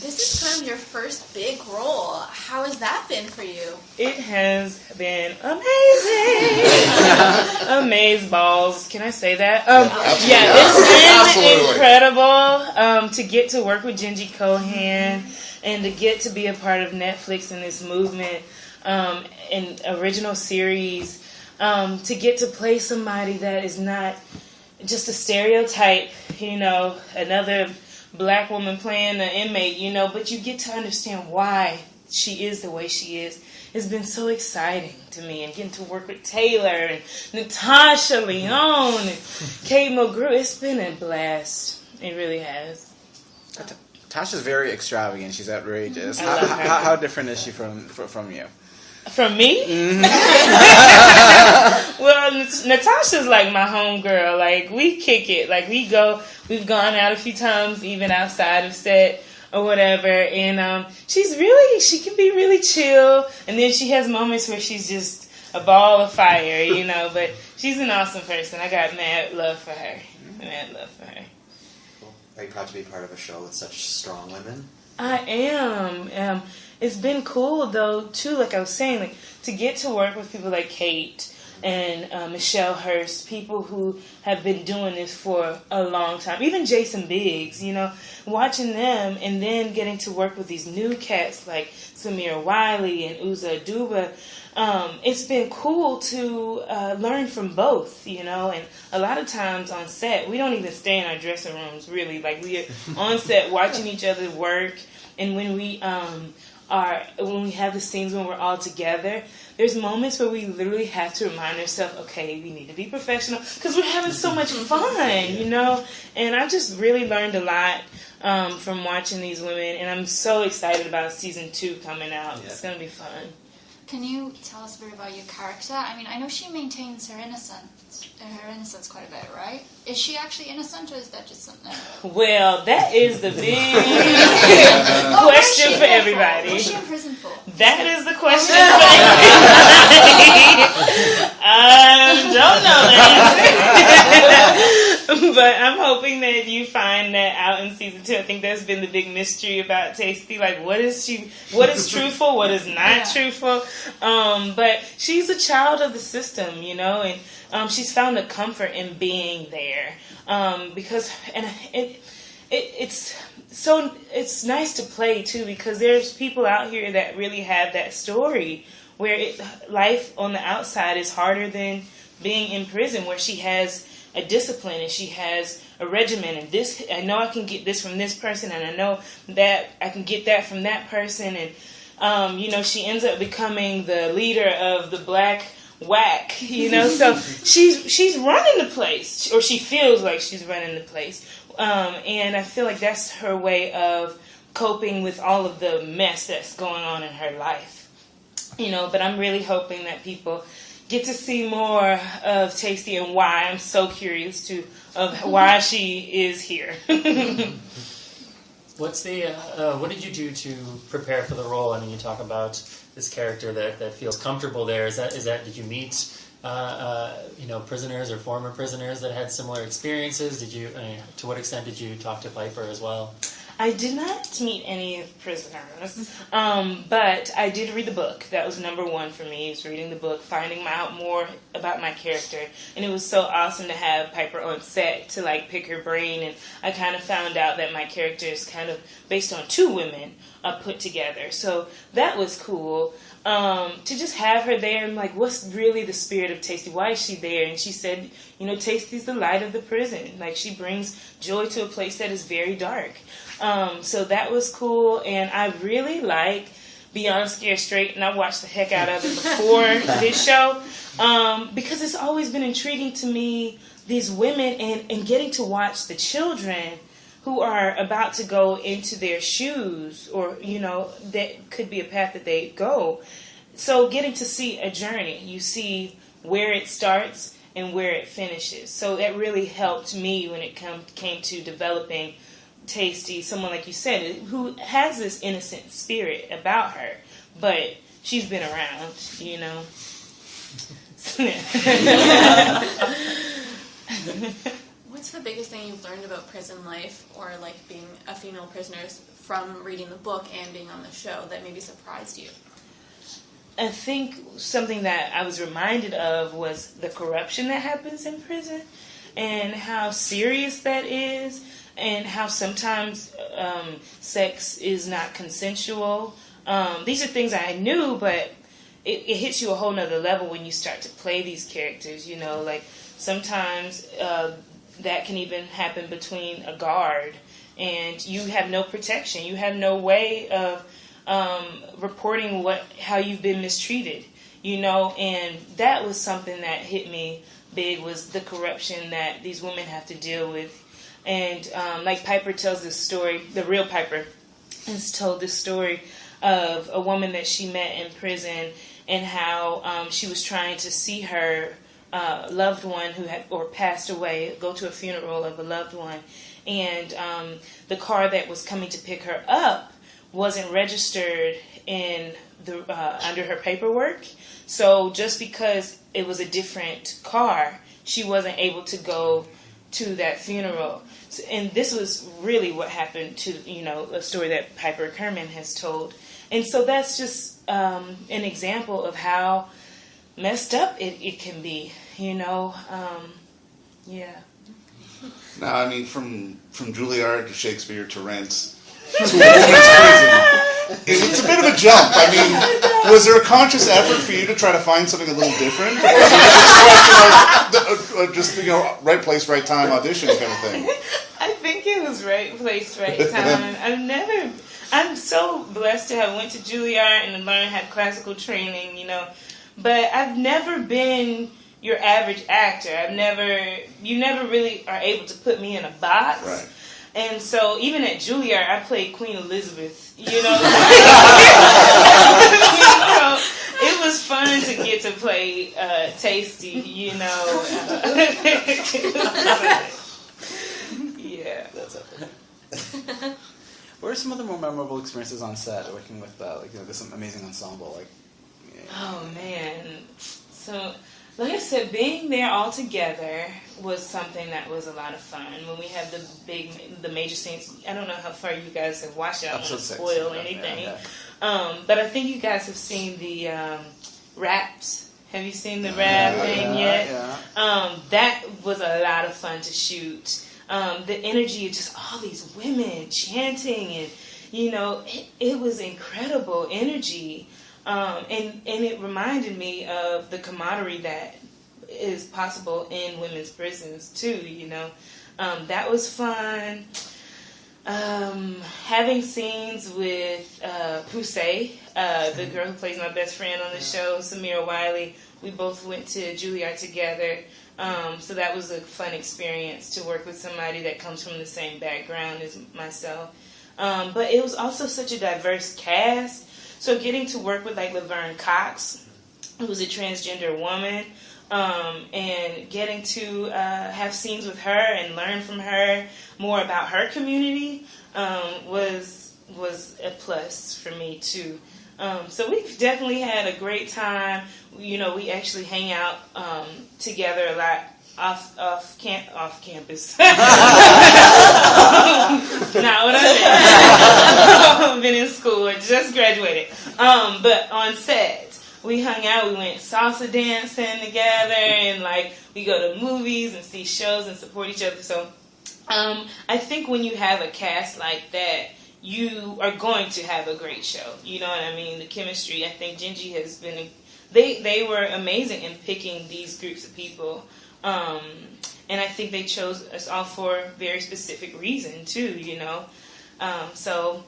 This is kind of your first big role. How has that been for you? It has been amazing. Amazeballs. Can I say that? Yeah, it's been incredible to get to work with Genji Kohan and to get to be a part of Netflix in this movement in original series. To get to play somebody that is not just a stereotype, another black woman playing an inmate, but you get to understand why she is the way she is. It's been so exciting to me, and getting to work with Taylor and Natasha Lyonne and Kate Mulgrew. It's been a blast. It really has. Tasha's very extravagant. She's outrageous. I love her. How different is she from you? From me? Mm-hmm. Well, Natasha's like my homegirl. Like, we kick it. Like, we've gone out a few times, even outside of set or whatever. And she can be really chill. And then she has moments where she's just a ball of fire, But she's an awesome person. I got mad love for her. Mad love for her. Cool. Are you proud to be part of a show with such strong women? I am. It's been cool, though, too, like I was saying, to get to work with people like Kate and Michelle Hurst, people who have been doing this for a long time. Even Jason Biggs, watching them and then getting to work with these new cats like Samira Wiley and Uza Aduba. It's been cool to learn from both, and a lot of times on set, we don't even stay in our dressing rooms, really. Like, we are on set watching each other work, and when we have the scenes when we're all together, there's moments where we literally have to remind ourselves, okay, we need to be professional, because we're having so much fun, and I've just really learned a lot from watching these women, and I'm so excited about season 2 coming out. Yeah. It's going to be fun. Can you tell us a bit about your character? I mean, I know she maintains her innocence quite a bit, right? Is she actually innocent, or is that just something? Well, that is the big question for everybody. What was she in prison for? That is the question for everybody. I don't know that. But I'm hoping that you find that out in season 2. I think that's been the big mystery about Taystee. Like, what is truthful, what is not truthful. But she's a child of the system, and she's found a comfort in being there. It's nice to play too, because there's people out here that really have that story where life on the outside is harder than being in prison, where she has a discipline and she has a regimen, and this, I know I can get this from this person, and I know that I can get that from that person, and she ends up becoming the leader of the Black Whack, so she's running the place, or she feels like she's running the place, and I feel like that's her way of coping with all of the mess that's going on in her life, but I'm really hoping that people get to see more of Taystee and why. I'm so curious of why she is here. What did you do to prepare for the role? I mean, you talk about this character that feels comfortable there. Is that did you meet prisoners or former prisoners that had similar experiences? To what extent did you talk to Piper as well? I did not meet any prisoners, but I did read the book. That was number one for me, is reading the book, finding out more about my character. And it was so awesome to have Piper on set to pick her brain. And I kind of found out that my character is kind of based on 2 women put together. So that was cool. To just have her there and what's really the spirit of Taystee? Why is she there? And she said, Taystee's the light of the prison. She brings joy to a place that is very dark. So that was cool, and I really like Beyond Scared Straight, and I watched the heck out of it before this show, because it's always been intriguing to me, these women, and getting to watch the children who are about to go into their shoes, or, that could be a path that they go. So getting to see a journey, you see where it starts and where it finishes. So that really helped me when it came to developing Taystee, someone like you said, who has this innocent spirit about her, but she's been around, What's the biggest thing you've learned about prison life, or like being a female prisoner, from reading the book and being on the show that maybe surprised you? I think something that I was reminded of was the corruption that happens in prison and how serious that is, and how sometimes sex is not consensual. These are things I knew, but it hits you a whole nother level when you start to play these characters, you know, like sometimes that can even happen between a guard, and you have no protection. You have no way of reporting how you've been mistreated, you know, and that was something that hit me big, was the corruption that these women have to deal with. And like Piper tells this story, the real Piper has told this story of a woman that she met in prison, and how she was trying to see her loved one who had or passed away, go to a funeral of a loved one, and the car that was coming to pick her up wasn't registered in the under her paperwork. So just because it was a different car, she wasn't able to go to that funeral. And this was really what happened to, you know, a story that Piper Kerman has told. And so that's just an example of how messed up it can be, you know. Yeah. No, I mean, from Juilliard to Shakespeare to Rent to a woman's prison, it's a bit of a jump. I mean, was there a conscious effort for you to try to find something a little different? Or was it just, you know, right place, right time audition kind of thing? I think it was right place, right time. I'm so blessed to have went to Juilliard and learned, had classical training, you know, but I've never been your average actor. You never really are able to put me in a box. Right. And so even at Juilliard, I played Queen Elizabeth, you know. So it was fun to get to play Taystee, you know. Yeah. That's it. What are some of the more memorable experiences on set working with this amazing ensemble? Oh man, so like I said, being there all together was something that was a lot of fun. When we have the major scenes, I don't know how far you guys have watched it. I don't want to spoil anything, but I think you guys have seen the raps. Have you seen the rap thing yet? Yeah. That was a lot of fun to shoot. The energy of just all these women chanting, and you know, it was incredible energy, and it reminded me of the camaraderie that is possible in women's prisons too. You know, that was fun. Having scenes with Vause, the girl who plays my best friend on the show, Samira Wiley. We both went to Juilliard together. So that was a fun experience to work with somebody that comes from the same background as myself. But it was also such a diverse cast. So getting to work with like Laverne Cox, who was a transgender woman, and getting to have scenes with her and learn from her more about her community was a plus for me too. So we've definitely had a great time. You know, we actually hang out together a lot off campus. Not what I meant. I've been in school. I just graduated. But on set, we hung out. We went salsa dancing together, and like we go to movies and see shows and support each other. So I think when you have a cast like that, you are going to have a great show. You know what I mean? The chemistry, I think Gingy has been... They were amazing in picking these groups of people. And I think they chose us all for a very specific reason, too, you know? So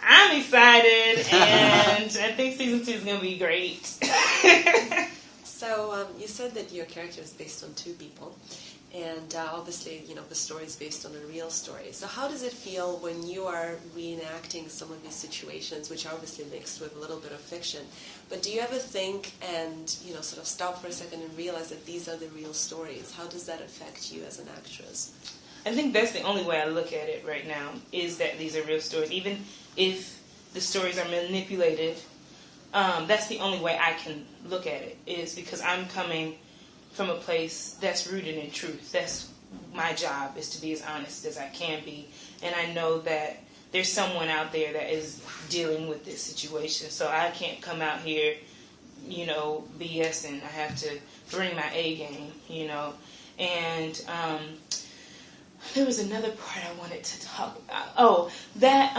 I'm excited, and I think season 2 is going to be great. So you said that your character is based on 2 people. And obviously, you know, the story is based on a real story. So how does it feel when you are reenacting some of these situations, which are obviously mixed with a little bit of fiction? But do you ever think and, you know, sort of stop for a second and realize that these are the real stories? How does that affect you as an actress? I think that's the only way I look at it right now, is that these are real stories. Even if the stories are manipulated, that's the only way I can look at it, is because I'm coming from a place that's rooted in truth. That's my job is to be as honest as I can be, and I know that there's someone out there that is dealing with this situation, so I can't come out here, BSing. I have to bring my A game, and there was another part I wanted to talk about. Oh, that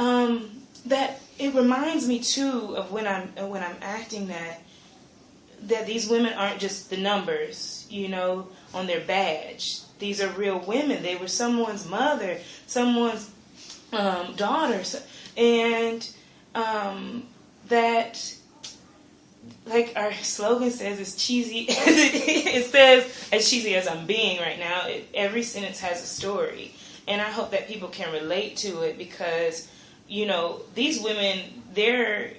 it reminds me too of when I'm acting that these women aren't just the numbers, on their badge. These are real women. They were someone's mother, someone's daughter, and that, like our slogan says, as cheesy as it says, as cheesy as I'm being right now, every sentence has a story, and I hope that people can relate to it, because these women, their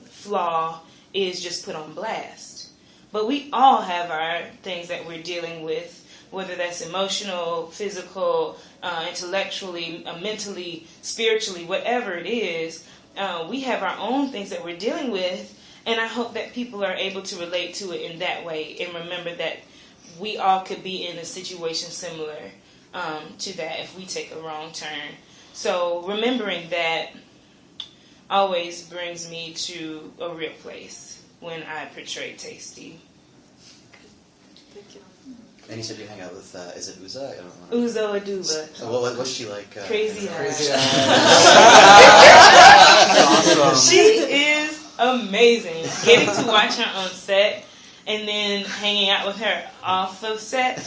flaw is just put on blast. But we all have our things that we're dealing with, whether that's emotional, physical, intellectually, mentally, spiritually, whatever it is. We have our own things that we're dealing with, and I hope that people are able to relate to it in that way and remember that we all could be in a situation similar to that if we take a wrong turn. So remembering that always brings me to a real place when I portray Taystee. Thank you. And you said you hang out with, is it Uza? I don't know. Uzo Aduba. So what's she like? Crazy eyes. Crazy eyes. She is amazing. Getting to watch her on set and then hanging out with her off of set.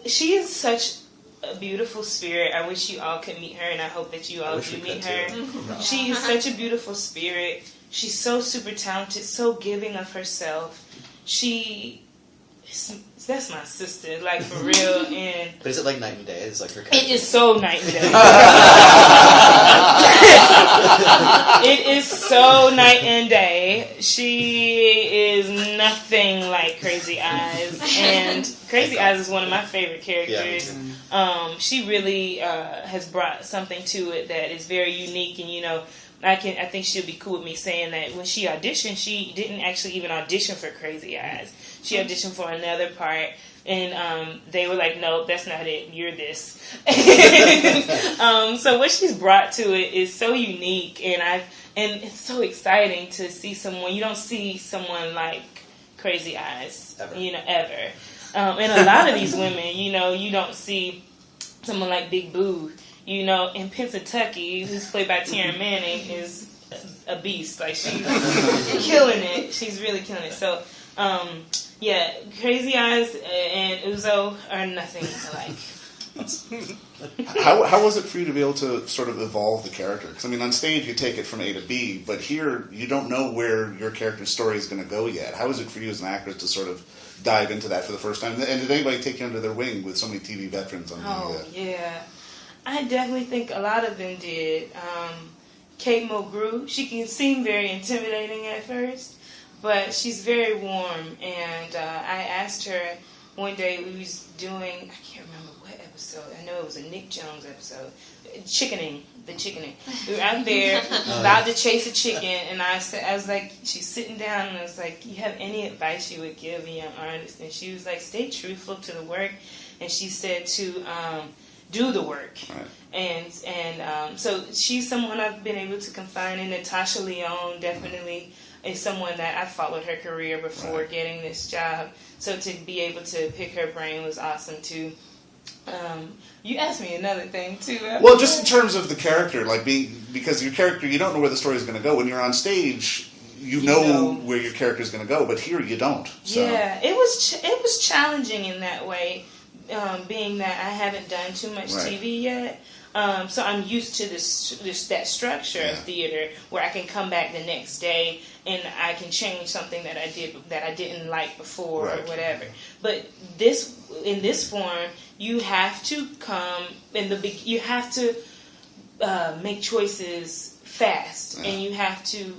She is such a beautiful spirit. I wish you all could meet her, and I hope that you all do meet her. She is such a beautiful spirit. She's so super talented, so giving of herself. That's my sister, like, for real. And but is it like night and day? Is like her? It is so night and day. It is so night and day. She is nothing like Crazy Eyes, and Crazy Eyes is one of my favorite characters. Yeah, she really has brought something to it that is very unique, and I think she'll be cool with me saying that when she auditioned, she didn't actually even audition for Crazy Eyes. She auditioned for another part, and they were like, "No, that's not it. You're this." So what she's brought to it is so unique, and it's so exciting to see someone. You don't see someone like Crazy Eyes, ever. Ever. And a lot of these women, you don't see someone like Big Boo. In Pennsatucky, who's played by Taryn Manning, is a beast. Like, she's killing it. She's really killing it. So, yeah, Crazy Eyes and Uzo are nothing alike. How was it for you to be able to sort of evolve the character? Because, on stage you take it from A to B, but here you don't know where your character's story is going to go yet. How was it for you as an actress to sort of dive into that for the first time? And did anybody take you under their wing with so many TV veterans on yeah. I definitely think a lot of them did. Kate Mulgrew, she can seem very intimidating at first, but she's very warm. And I asked her one day, we was doing, I can't remember what episode, I know it was a Nick Jones episode, the chickening. We were out there about to chase a chicken, and I was like, she's sitting down, and I was like, you have any advice you would give a young artist? And she was like, stay truthful to the work. And she said to do the work. Right. And so she's someone I've been able to confide in. Natasha Lyonne definitely is someone that I followed her career before getting this job. So to be able to pick her brain was awesome too. You asked me another thing too. Well, just in terms of the character, because your character, you don't know where the story is going to go. When you're on stage, you know where your character is going to go, but here you don't. So. Yeah, it was challenging in that way. Being that I haven't done too much TV yet, so I'm used to that structure of theater where I can come back the next day and I can change something that I didn't like before or whatever. But in this form, you have to come you have to make choices fast, and you have to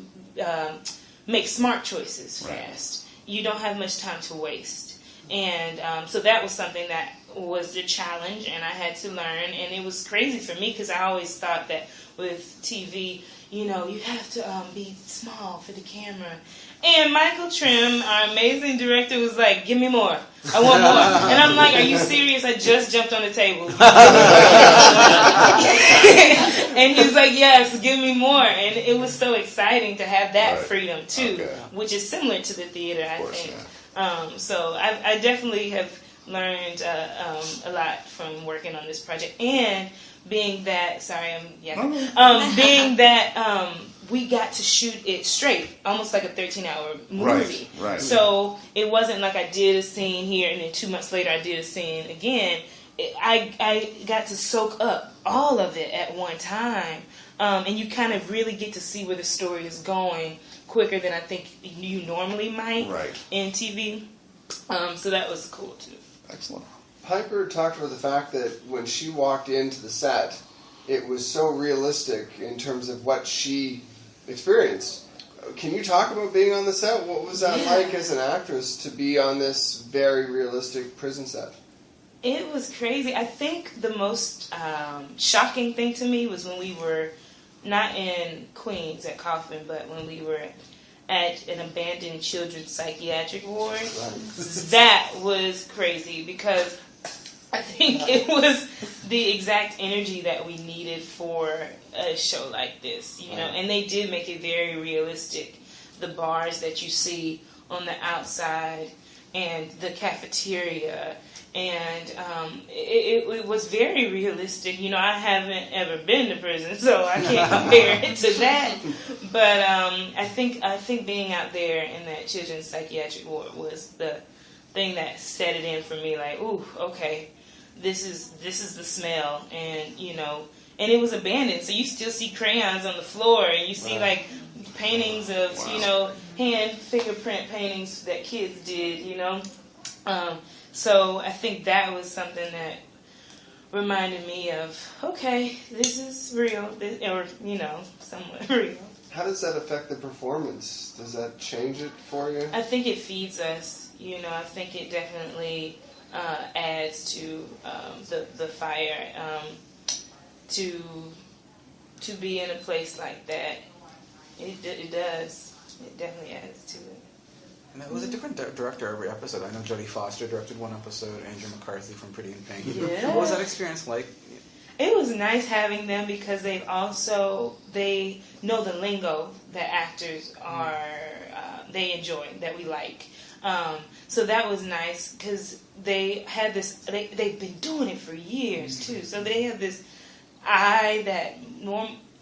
make smart choices fast. You don't have much time to waste. And so that was something that was the challenge, and I had to learn. And it was crazy for me because I always thought that with TV, you have to be small for the camera. And Michael Trim, our amazing director, was like, give me more. I want more. And I'm like, are you serious? I just jumped on the table. And he's like, yes, give me more. And it was so exciting to have that freedom, too, which is similar to the theater, I think. Yeah. So I definitely have learned a lot from working on this project. And being that, being that we got to shoot it straight, almost like a 13-hour movie. Right. So it wasn't like I did a scene here and then 2 months later I did a scene again. I got to soak up all of it at one time. And you kind of really get to see where the story is going quicker than I think you normally might in TV. So that was cool too. Excellent. Piper talked about the fact that when she walked into the set, it was so realistic in terms of what she experienced. Can you talk about being on the set? What was that like as an actress to be on this very realistic prison set? It was crazy. I think the most shocking thing to me was when we were not in Queens at Coffin, but when we were at an abandoned children's psychiatric ward. That was crazy because I think it was the exact energy that we needed for a show like this, you know. And they did make it very realistic. The bars that you see on the outside and the cafeteria, and it was very realistic. You know, I haven't ever been to prison, so I can't compare it to that. But I think being out there in that children's psychiatric ward was the thing that set it in for me. Like, ooh, okay. This is the smell, and you know, and it was abandoned, so you still see crayons on the floor, and you see like paintings of you know, hand fingerprint paintings that kids did, you know. So I think that was something that reminded me of, okay, this is real, or you know, somewhat real. How does that affect the performance? Does that change it for you? I think it feeds us. You know, I think it definitely adds to the fire. To be in a place like that, it does. It definitely adds to it. And it was a different director every episode. I know Jodie Foster directed one episode, Andrew McCarthy from Pretty in Pink. Yeah. What was that experience like? It was nice having them because they know the lingo that actors are they enjoy, that we like. So that was nice because they had this. They've been doing it for years too. So they have this eye that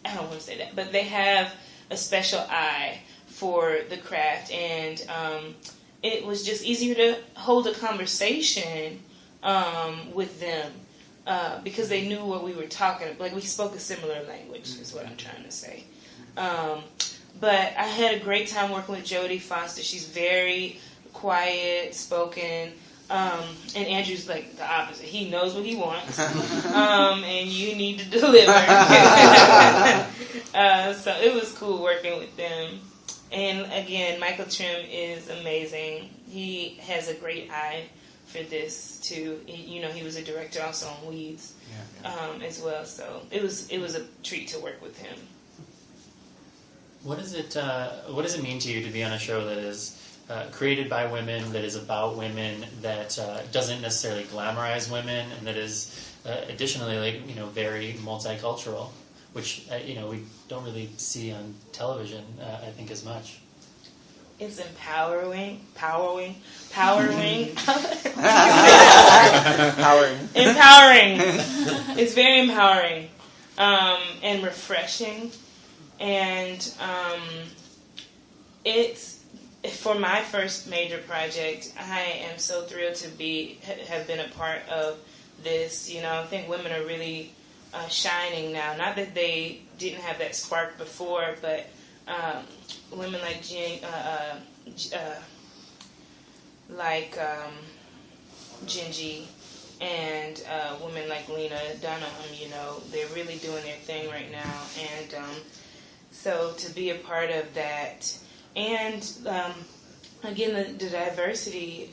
I don't want to say that, but they have a special eye for the craft, and it was just easier to hold a conversation with them because they knew what we were talking about. Like, we spoke a similar language, is what I'm trying to say. But I had a great time working with Jodie Foster. She's very quiet, spoken, and Andrew's like the opposite. He knows what he wants, and you need to deliver. So it was cool working with them. And again, Michael Trim is amazing. He has a great eye for this too. You know, he was a director also on Weeds as well. So it was a treat to work with him. What does it mean to you to be on a show that is created by women, that is about women, that doesn't necessarily glamorize women, and that is additionally very multicultural, which we don't really see on television, I think, as much. It's empowering. It's very empowering and refreshing, and it's for my first major project. I am so thrilled to have been a part of this. You know, I think women are really shining now. Not that they didn't have that spark before, but women like Gingy and women like Lena Dunham, you know, they're really doing their thing right now. And so to be a part of that, and again, the diversity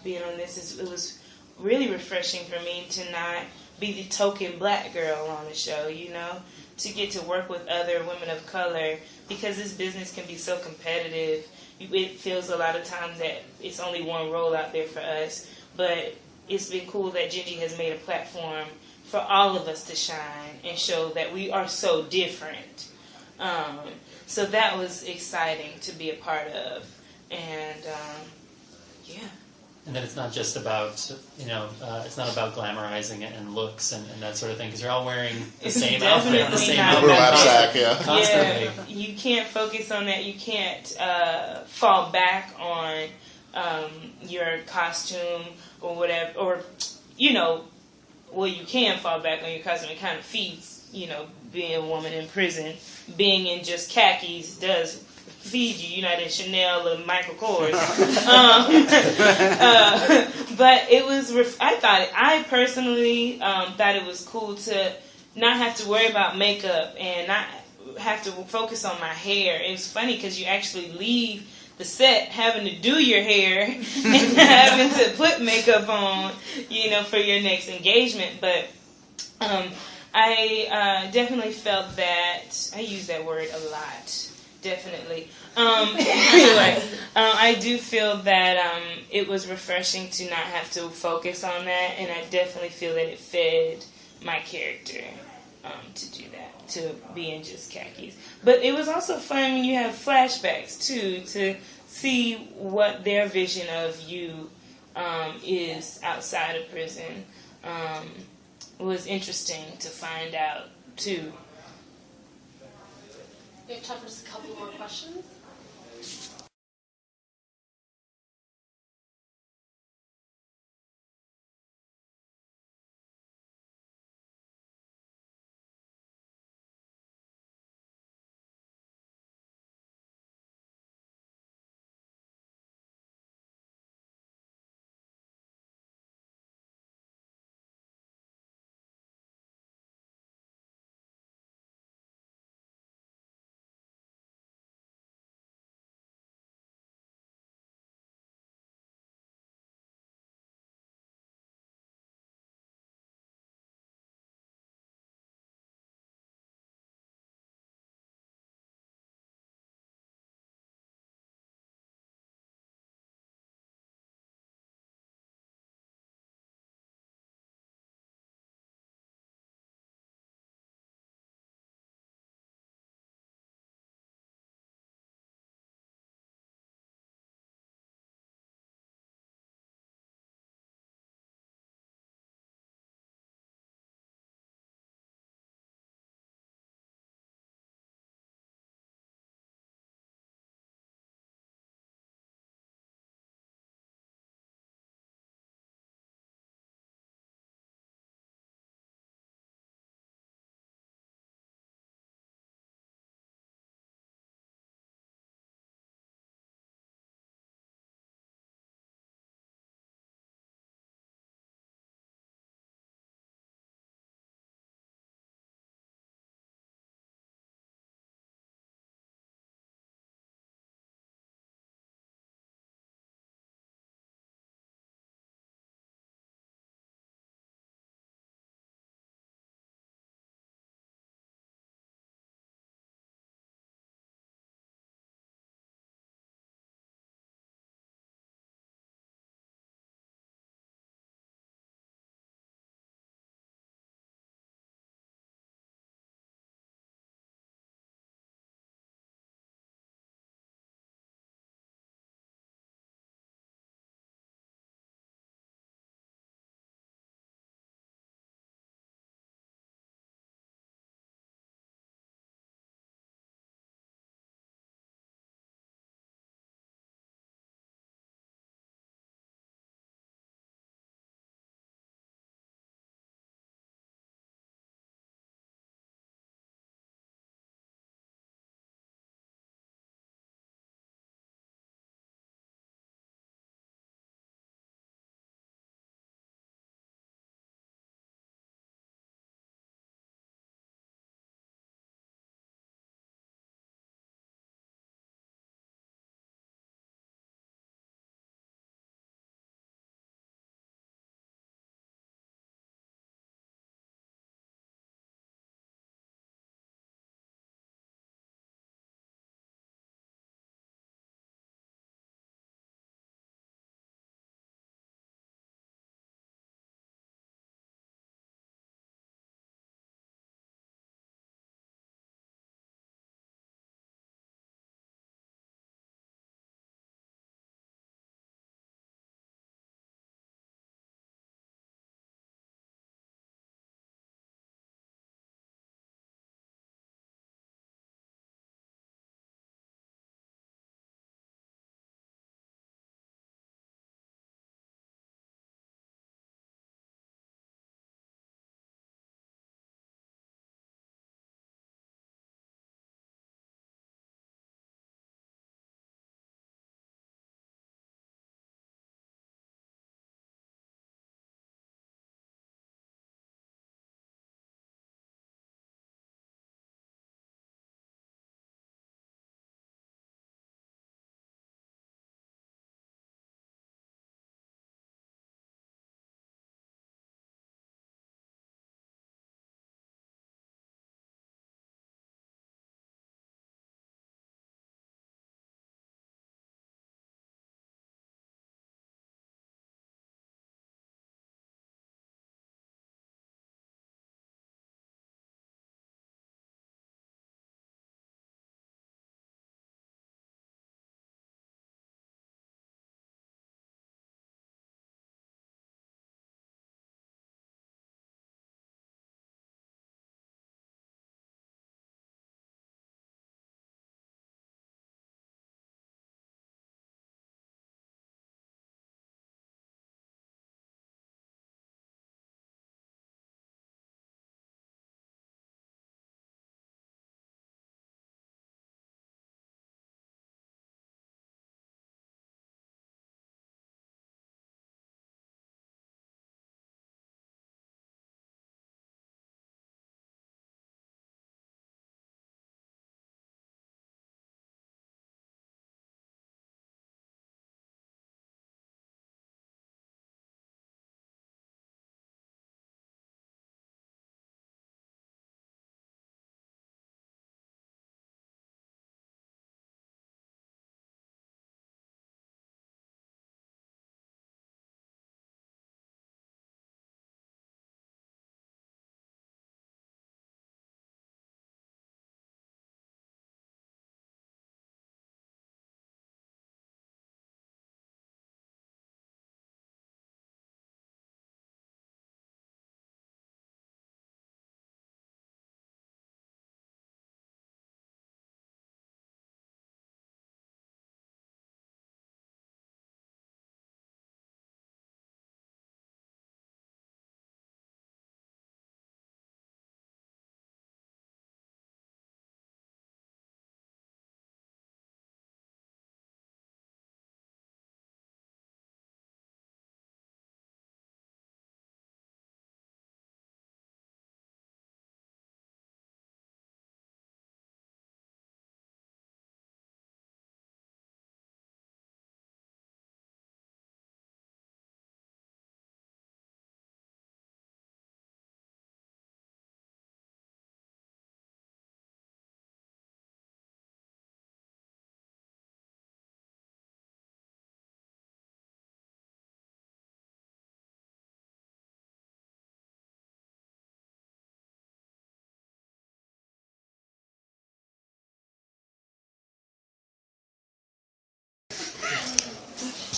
being on this, it was really refreshing for me to not be the token black girl on the show, you know, to get to work with other women of color, because this business can be so competitive, it feels a lot of times that it's only one role out there for us. But it's been cool that Gingy has made a platform for all of us to shine and show that we are so different. So that was exciting to be a part of. And yeah. And then it's not just about, it's not about glamorizing it and looks and that sort of thing, because you're all wearing the It's same outfit, the definitely same not outfit. Burlap sack, yeah. Constantly. Yeah, you can't focus on that. You can't fall back on your costume or whatever, or well, you can fall back on your costume. It kind of feeds, being a woman in prison. Being in just khakis does feed you. You're not in Chanel or Michael Kors. But it was. I personally thought it was cool to not have to worry about makeup and not have to focus on my hair. It was funny because you actually leave the set having to do your hair and having to put makeup on, for your next engagement. But I definitely felt that, I use that word a lot, definitely. Anyway, I do feel that it was refreshing to not have to focus on that, and I definitely feel that it fed my character to do that, to be in just khakis. But it was also fun when you have flashbacks, too, to see what their vision of you is outside of prison. It was interesting to find out, too. We have time for just a couple more questions.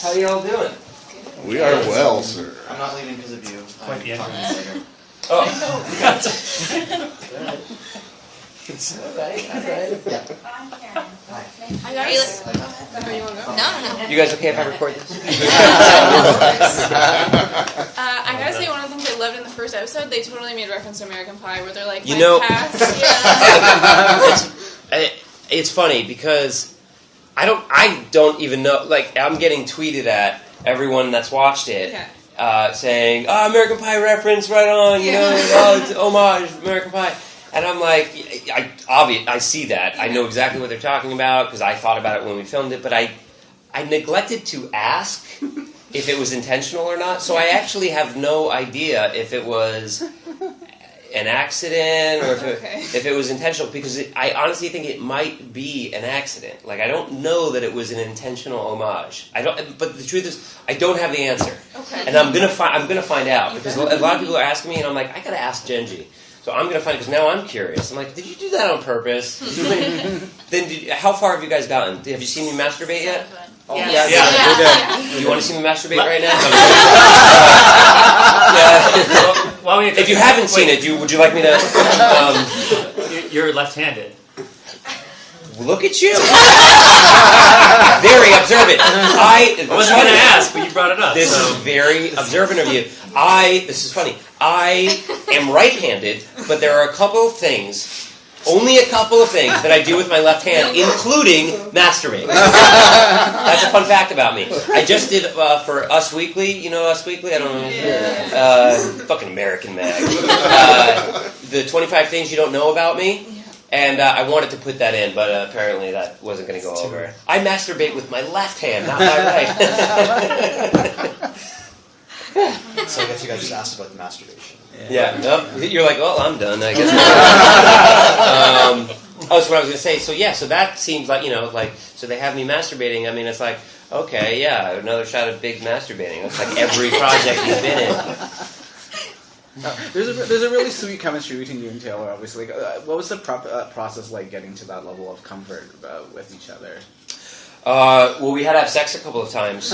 How y'all doing? We are well, sir. I'm not leaving because of you. Quite the I'm entrance. talking later. Oh. Alright. Yeah. Are you No. You guys okay if I record this? I gotta say, one of the things I loved in the first episode, they totally made reference to American Pie, where they're like, You my know- past. It's funny because I don't even know. Like, I'm getting tweeted at everyone that's watched it, saying, "Oh, American Pie reference, right on." You know, oh, it's homage, American Pie. And I'm like, I see that. I know exactly what they're talking about because I thought about it when we filmed it, but I neglected to ask if it was intentional or not. So I actually have no idea if it was an accident or if it was intentional, because I honestly think it might be an accident. Like, I don't know that it was an intentional homage. But the truth is, I don't have the answer. Okay. And I'm gonna find out, because a lot of people are asking me, and I'm like, I gotta ask Genji. So I'm gonna find, because now I'm curious. I'm like, did you do that on purpose? How far have you guys gotten? Have you seen me masturbate yet? Oh, Yeah. You want to see me masturbate right now? If you haven't seen it, would you like me to? You're left-handed. Look at you. Very observant. I wasn't going to ask, but you brought it up. This is very observant of you. This is funny. I am right-handed, but there are a couple of things. Only a couple of things that I do with my left hand, including masturbate. That's a fun fact about me. I just did for Us Weekly. You know Us Weekly? I don't know. Fucking American mag. The 25 things you don't know about me. And I wanted to put that in, but apparently that wasn't going to go over. I masturbate with my left hand, not my right. So I guess you guys just asked about the masturbation. Yeah. Nope. You're like, well, I'm done, I guess. So what I was going to say. So that seems like, so they have me masturbating. I mean, it's like, okay, yeah, another shot of big masturbating. It's like every project you've been in. There's a really sweet chemistry between you and Taylor, obviously. What was the process like getting to that level of comfort with each other? Well, we had to have sex a couple of times.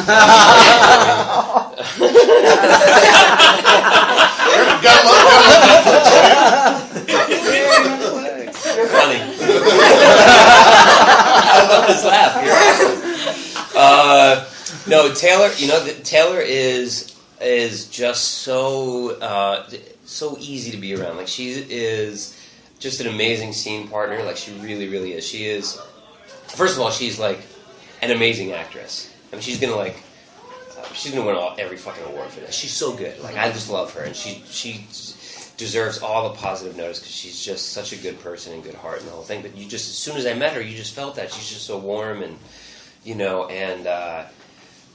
Funny. I love this laugh. No, Taylor. Taylor is just so easy to be around. Like, she is just an amazing scene partner. Like, she really, really is. She is. First of all, she's like an amazing actress. I mean, she's gonna win every fucking award for this. She's so good. Like, I just love her, and she deserves all the positive notice because she's just such a good person and good heart and the whole thing. But as soon as I met her, you just felt that she's just so warm and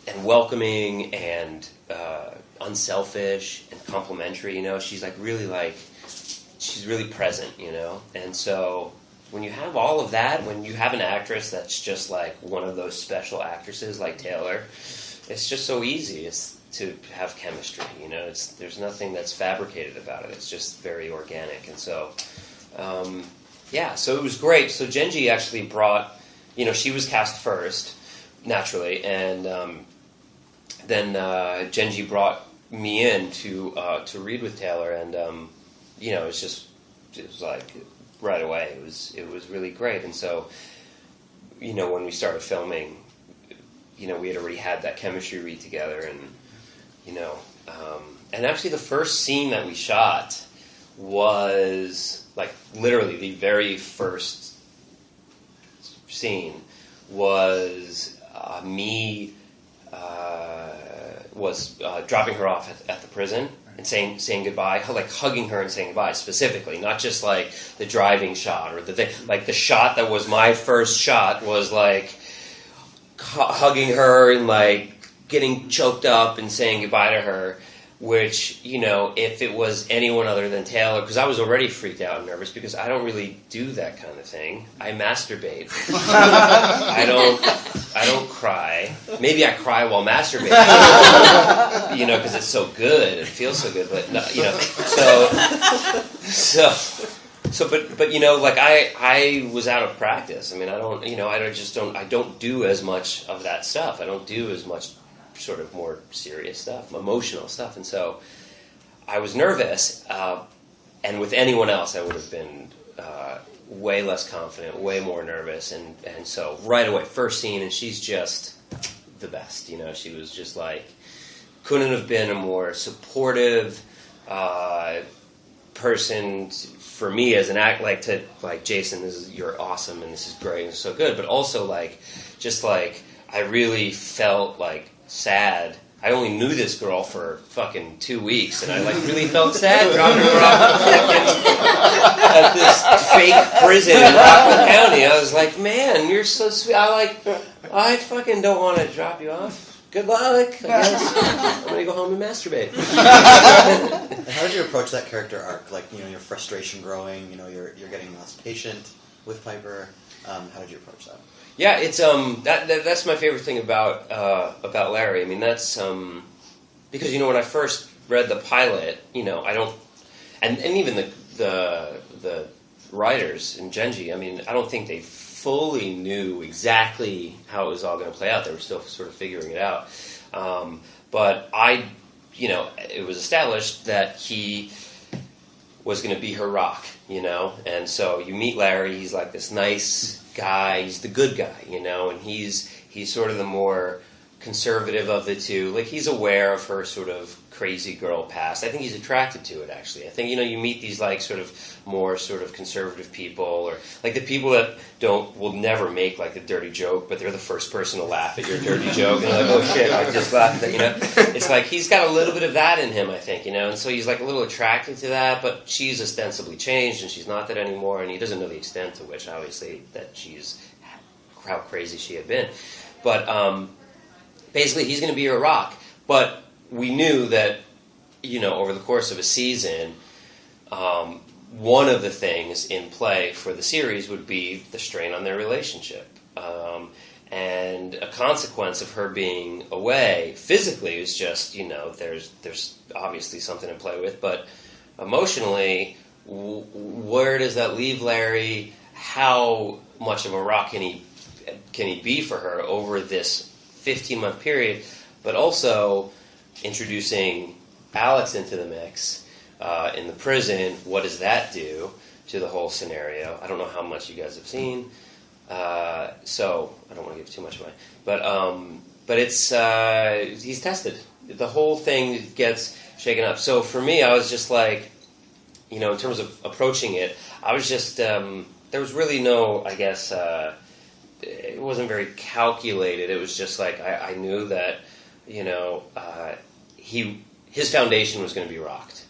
and welcoming and unselfish and complimentary. She's she's really present. And so. When you have all of that, when you have an actress that's just like one of those special actresses like Taylor, it's just so easy to have chemistry. There's nothing that's fabricated about it. It's just very organic. And so, so it was great. So Genji actually brought, she was cast first, naturally, and then Genji brought me in to read with Taylor, and it was like. Right away, it was really great, and so, when we started filming, we had already had that chemistry read together, and and actually the first scene that we shot was like literally the very first scene was me dropping her off at the prison. And saying goodbye, like hugging her and saying goodbye specifically, not just like the driving shot or the thing. Like the shot that was my first shot was like hugging her and like getting choked up and saying goodbye to her. Which, if it was anyone other than Taylor, because I was already freaked out and nervous because I don't really do that kind of thing. I masturbate. I don't cry. Maybe I cry while masturbating. Because it's so good. It feels so good. But but I was out of practice. I mean, I don't do as much of that stuff. I don't do as much sort of more serious stuff, emotional stuff. And so I was nervous, and with anyone else I would have been way less confident, way more nervous. And so right away, first scene, and she's just the best. You know, she was just like, couldn't have been a more supportive person for me as an act, like Jason, you're awesome and this is great and so good, but also just I really felt sad. I only knew this girl for fucking 2 weeks, and I really felt sad dropping her off at this fake prison in Rockland County. I was like, man, you're so sweet. I fucking don't want to drop you off. Good luck, I guess. I'm gonna go home and masturbate. How did you approach that character arc? Your frustration growing. You're getting less patient with Piper. How did you approach that? Yeah, it's that's my favorite thing about Larry. I mean, that's because when I first read the pilot, I don't, and even the writers in Genji. I mean, I don't think they fully knew exactly how it was all going to play out. They were still sort of figuring it out. But it was established that he was going to be her rock, and so you meet Larry. He's like this nice guy. He's the good guy, and he's sort of the more conservative of the two. Like, he's aware of her sort of crazy girl past. I think he's attracted to it, actually. I think, you meet these sort of more sort of conservative people, or the people that will never make the dirty joke, but they're the first person to laugh at your dirty joke, and they're like, oh shit, I just laughed at that, It's he's got a little bit of that in him, I think, and so he's a little attracted to that, but she's ostensibly changed, and she's not that anymore, and he doesn't know the extent to which, obviously, that how crazy she had been. But, basically, he's going to be her rock, but we knew that, over the course of a season, one of the things in play for the series would be the strain on their relationship. And a consequence of her being away physically is just, there's obviously something to play with, but emotionally, where does that leave Larry? How much of a rock can he be for her over this 15-month period? But also introducing Alex into the mix in the prison. What does that do to the whole scenario? I don't know how much you guys have seen, so I don't want to give too much away. But it's he's tested. The whole thing gets shaken up. So for me, I was just in terms of approaching it, I was just there was really no, I guess. It wasn't very calculated. It was just I knew that his foundation was going to be rocked.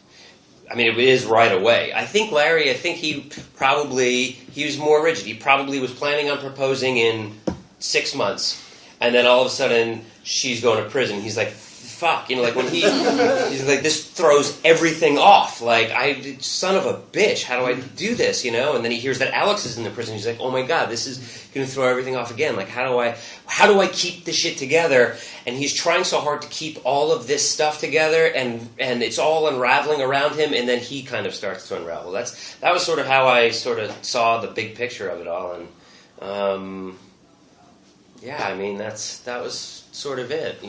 I mean, it is right away. I think Larry, he was more rigid. He probably was planning on proposing in 6 months, and then all of a sudden she's going to prison. He's like, fuck, when he's like, this throws everything off. Son of a bitch, how do I do this, And then he hears that Alex is in the prison. He's like, oh my god, this is going to throw everything off again. How do I keep this shit together? And he's trying so hard to keep all of this stuff together, and it's all unraveling around him, and then he kind of starts to unravel. That was sort of how I sort of saw the big picture of it all, and that was sort of it,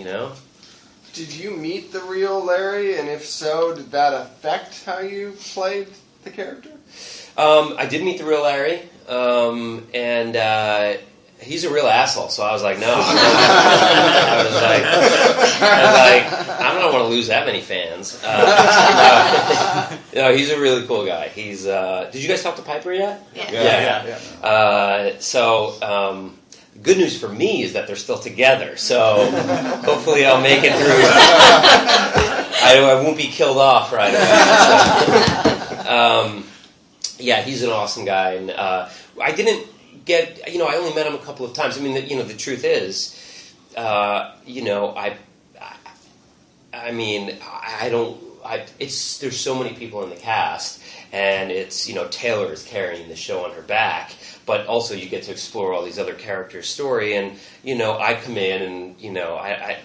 Did you meet the real Larry, and if so, did that affect how you played the character? I did meet the real Larry, and he's a real asshole, so I was like, no. I don't want to lose that many fans. No, he's a really cool guy. He's. Did you guys talk to Piper yet? Yeah. So. Good news for me is that they're still together, so hopefully I'll make it through. I won't be killed off right away. Yeah, he's an awesome guy, and I didn't get, I only met him a couple of times. I mean, the truth is, there's so many people in the cast, and it's, Taylor is carrying the show on her back. But also you get to explore all these other characters' story, and I come in and I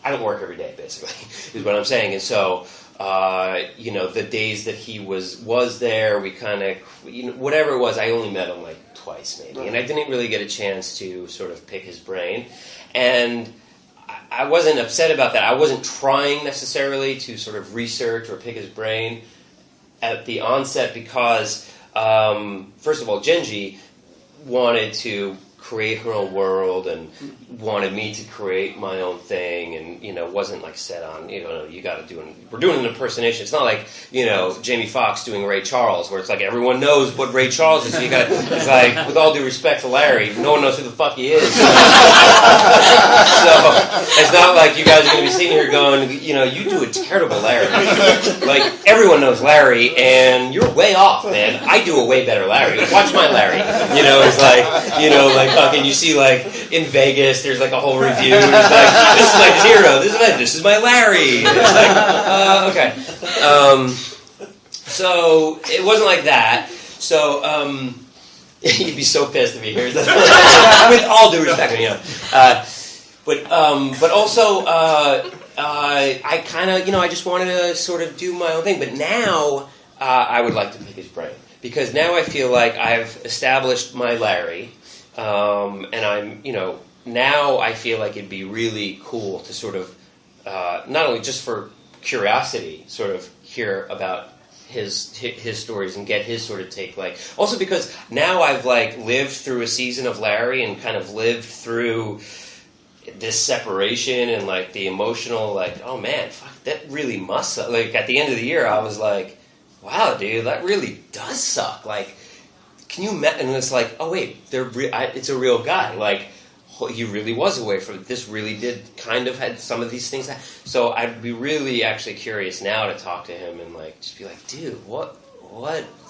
don't work every day, basically, is what I'm saying. And so the days that he was there, we kind of whatever it was, I only met him twice maybe, and I didn't really get a chance to sort of pick his brain. And I wasn't upset about that. I wasn't trying necessarily to sort of research or pick his brain at the onset because, first of all, Genji wanted to create her own world and wanted me to create my own thing, and wasn't like set on you got to do we're doing an impersonation. It's not like Jamie Foxx doing Ray Charles where it's like everyone knows what Ray Charles is. So you got it's like, with all due respect to Larry, no one knows who the fuck he is. So it's not like you guys are going to be sitting here going, you do a terrible Larry. Like everyone knows Larry, and you're way off, man. I do a way better Larry. Watch my Larry. It's like fucking, you see like in Vegas, there's like a whole review. It's like, this is my De Niro, this is my Larry. And it's like, okay. So it wasn't like that. So you'd be so pissed to be here. With all due respect, but also I kind of I just wanted to sort of do my own thing. But now I would like to pick his brain because now I feel like I've established my Larry. And I'm, now I feel like it'd be really cool to sort of, not only just for curiosity, sort of hear about his stories and get his sort of take, like, also because now I've like lived through a season of Larry and kind of lived through this separation and like the emotional, like, oh man, fuck, that really must suck. Like at the end of the year, I was like, wow, dude, that really does suck. Like, can you and it's like, oh wait, it's a real guy. Like, he really was away from it. This really did kind of had some of these things. So I'd be really actually curious now to talk to him and like just be like, dude, what?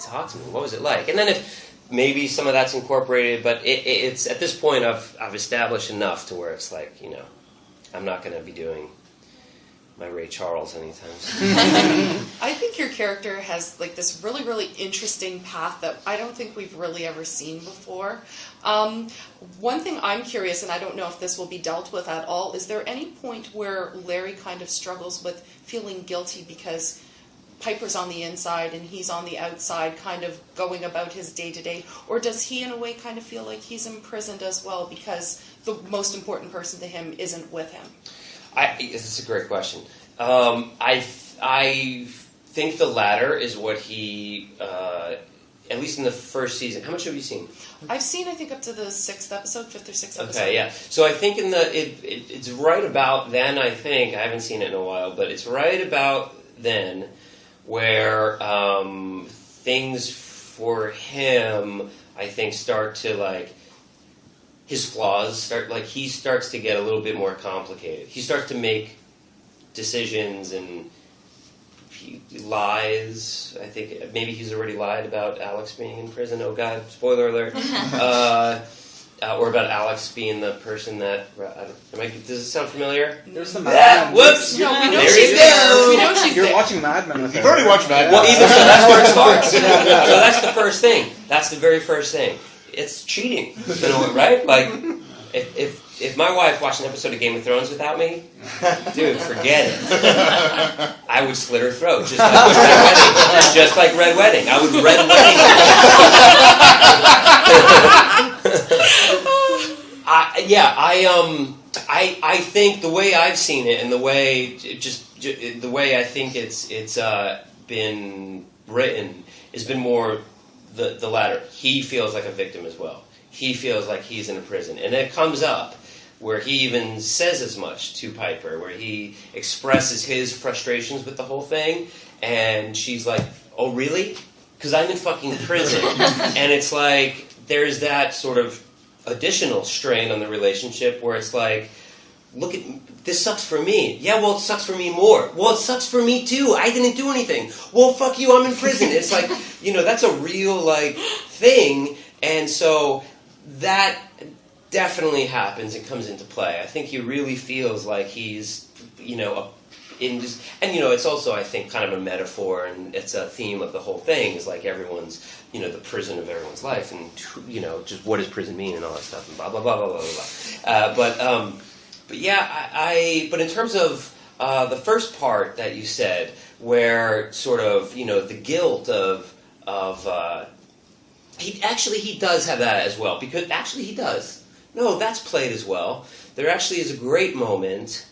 Talk to me. What was it like? And then if maybe some of that's incorporated, but it's at this point I've established enough to where it's like, I'm not going to be doing my Ray Charles anytime soon. I think your character has like this really, really interesting path that I don't think we've really ever seen before. One thing I'm curious, and I don't know if this will be dealt with at all, is there any point where Larry kind of struggles with feeling guilty because Piper's on the inside and he's on the outside kind of going about his day-to-day? Or does he in a way kind of feel like he's imprisoned as well because the most important person to him isn't with him? This is a great question. I think the latter is what he, at least in the first season. How much have you seen? I've seen, I think, up to the 5th or 6th episode. Okay, yeah. So I think it's right about then, I think. I haven't seen it in a while, but it's right about then where things for him, I think, start to, like, his flaws start, like, he starts to get a little bit more complicated. He starts to make decisions and he lies. I think maybe he's already lied about Alex being in prison. Oh God, spoiler alert. Or about Alex being the person that, does it sound familiar? There's the Mad Men. Whoops! No, we know there she's you there. go. We know she's You're there. watching Mad Men with her. You've already watched Mad Men. Well, even so, that's where it starts. So that's the first thing. That's the very first thing. It's cheating, right? Like, if my wife watched an episode of Game of Thrones without me, dude, forget it. I would slit her throat, just like Red Wedding. Just like Red Wedding. I would Red Wedding. I think the way I've seen it and the way the way I think it's been written has been more the latter. He feels like a victim as well. He feels like he's in a prison. And it comes up where he even says as much to Piper, where he expresses his frustrations with the whole thing, and she's like, oh, really? Because I'm in fucking prison. And it's like, there's that sort of additional strain on the relationship where it's like, look at, this sucks for me. Yeah, well, it sucks for me more. Well, it sucks for me too. I didn't do anything. Well, fuck you, I'm in prison. It's like, that's a real, like, thing. And so that definitely happens and comes into play. I think he really feels like he's, it's also, I think, kind of a metaphor, and it's a theme of the whole thing, is like everyone's, the prison of everyone's life, and, just what does prison mean and all that stuff, and blah, blah, blah, blah, blah, blah. But yeah, but in terms of the first part that you said, where sort of, the guilt of he does have that as well, because actually he does. no, that's played as well. There actually is a great moment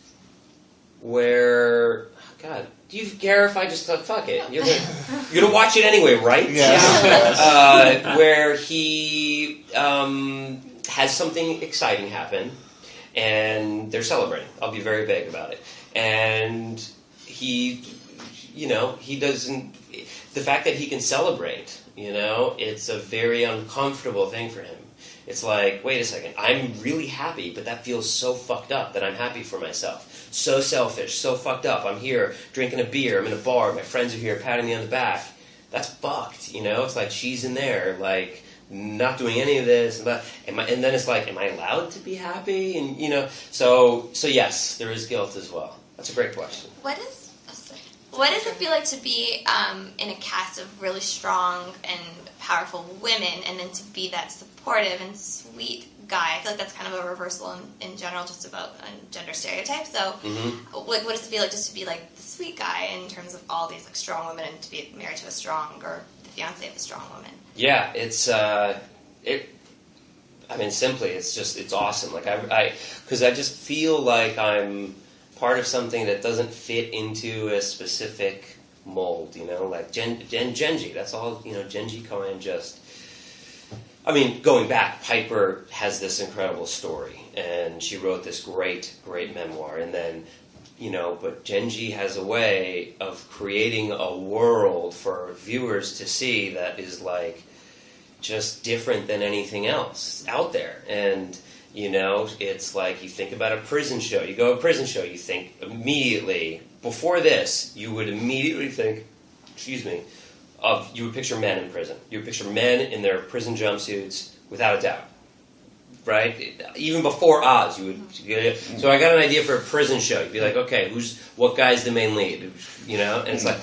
where, God, do you care if I just thought, fuck it, you're gonna watch it anyway, right? Yeah. Where he has something exciting happen, and they're celebrating. I'll be very vague about it. And he doesn't. The fact that he can celebrate, it's a very uncomfortable thing for him. It's like, wait a second, I'm really happy, but that feels so fucked up that I'm happy for myself. So selfish, so fucked up. I'm here drinking a beer, I'm in a bar, my friends are here patting me on the back. That's fucked, It's like she's in there, like, not doing any of this. And then it's like, am I allowed to be happy? And, so yes, there is guilt as well. That's a great question. What does it feel like to be in a cast of really strong and powerful women, and then to be that supportive and sweet guy? I feel like that's kind of a reversal in general, just about gender stereotypes. So, what does it feel like just to be like the sweet guy in terms of all these like strong women, and to be married to a strong, or the fiance of a strong woman? Yeah, it's simply, it's awesome. Like because I just feel like I'm part of something that doesn't fit into a specific mold, like Genji. That's all, Genji, Kohan, just. I mean, going back, Piper has this incredible story, and she wrote this great, great memoir, and then, but Genji has a way of creating a world for viewers to see that is like just different than anything else out there, and. It's like you think about a prison show. You go to a prison show, you think immediately, before this, you would immediately think, you would picture men in prison. You would picture men in their prison jumpsuits, without a doubt. Right? Even before Oz, you would. So I got an idea for a prison show. You'd be like, okay, what guy's the main lead? And it's like,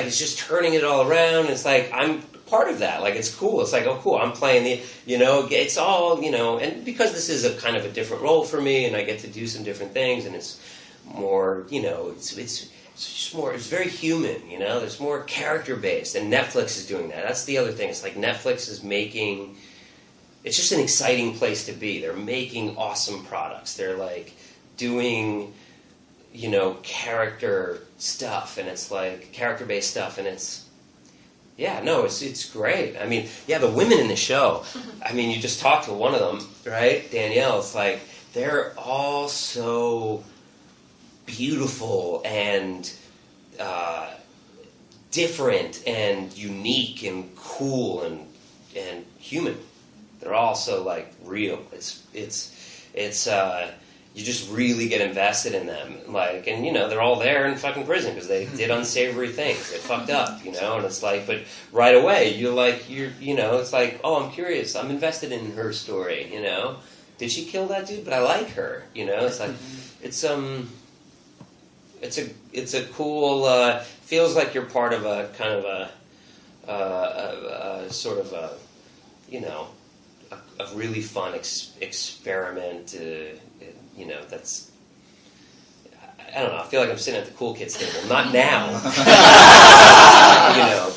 it's just turning it all around. It's like, I'm part of that. Like, it's cool. It's like, oh, cool, I'm playing it's all, and because this is a kind of a different role for me, and I get to do some different things, and it's more, it's just more, it's very human, there's more character-based, and Netflix is doing that. That's the other thing. It's like Netflix is making, it's just an exciting place to be. They're making awesome products. They're, like, doing, character stuff, and it's, like, character-based stuff, and it's, yeah, no, it's great. I mean, yeah, the women in the show, I mean, you just talked to one of them, right? Danielle, it's like, they're all so beautiful and different and unique and cool and human. They're all so, like, real. It's you just really get invested in them, like, and they're all there in fucking prison because they did unsavory things, they fucked up, and it's like, but right away it's like, oh, I'm curious, I'm invested in her story, did she kill that dude? But I like her, it's like, it's a cool, feels like you're part of a kind of a sort of a really fun experiment. That's, I don't know, I feel like I'm sitting at the cool kids table. Not now.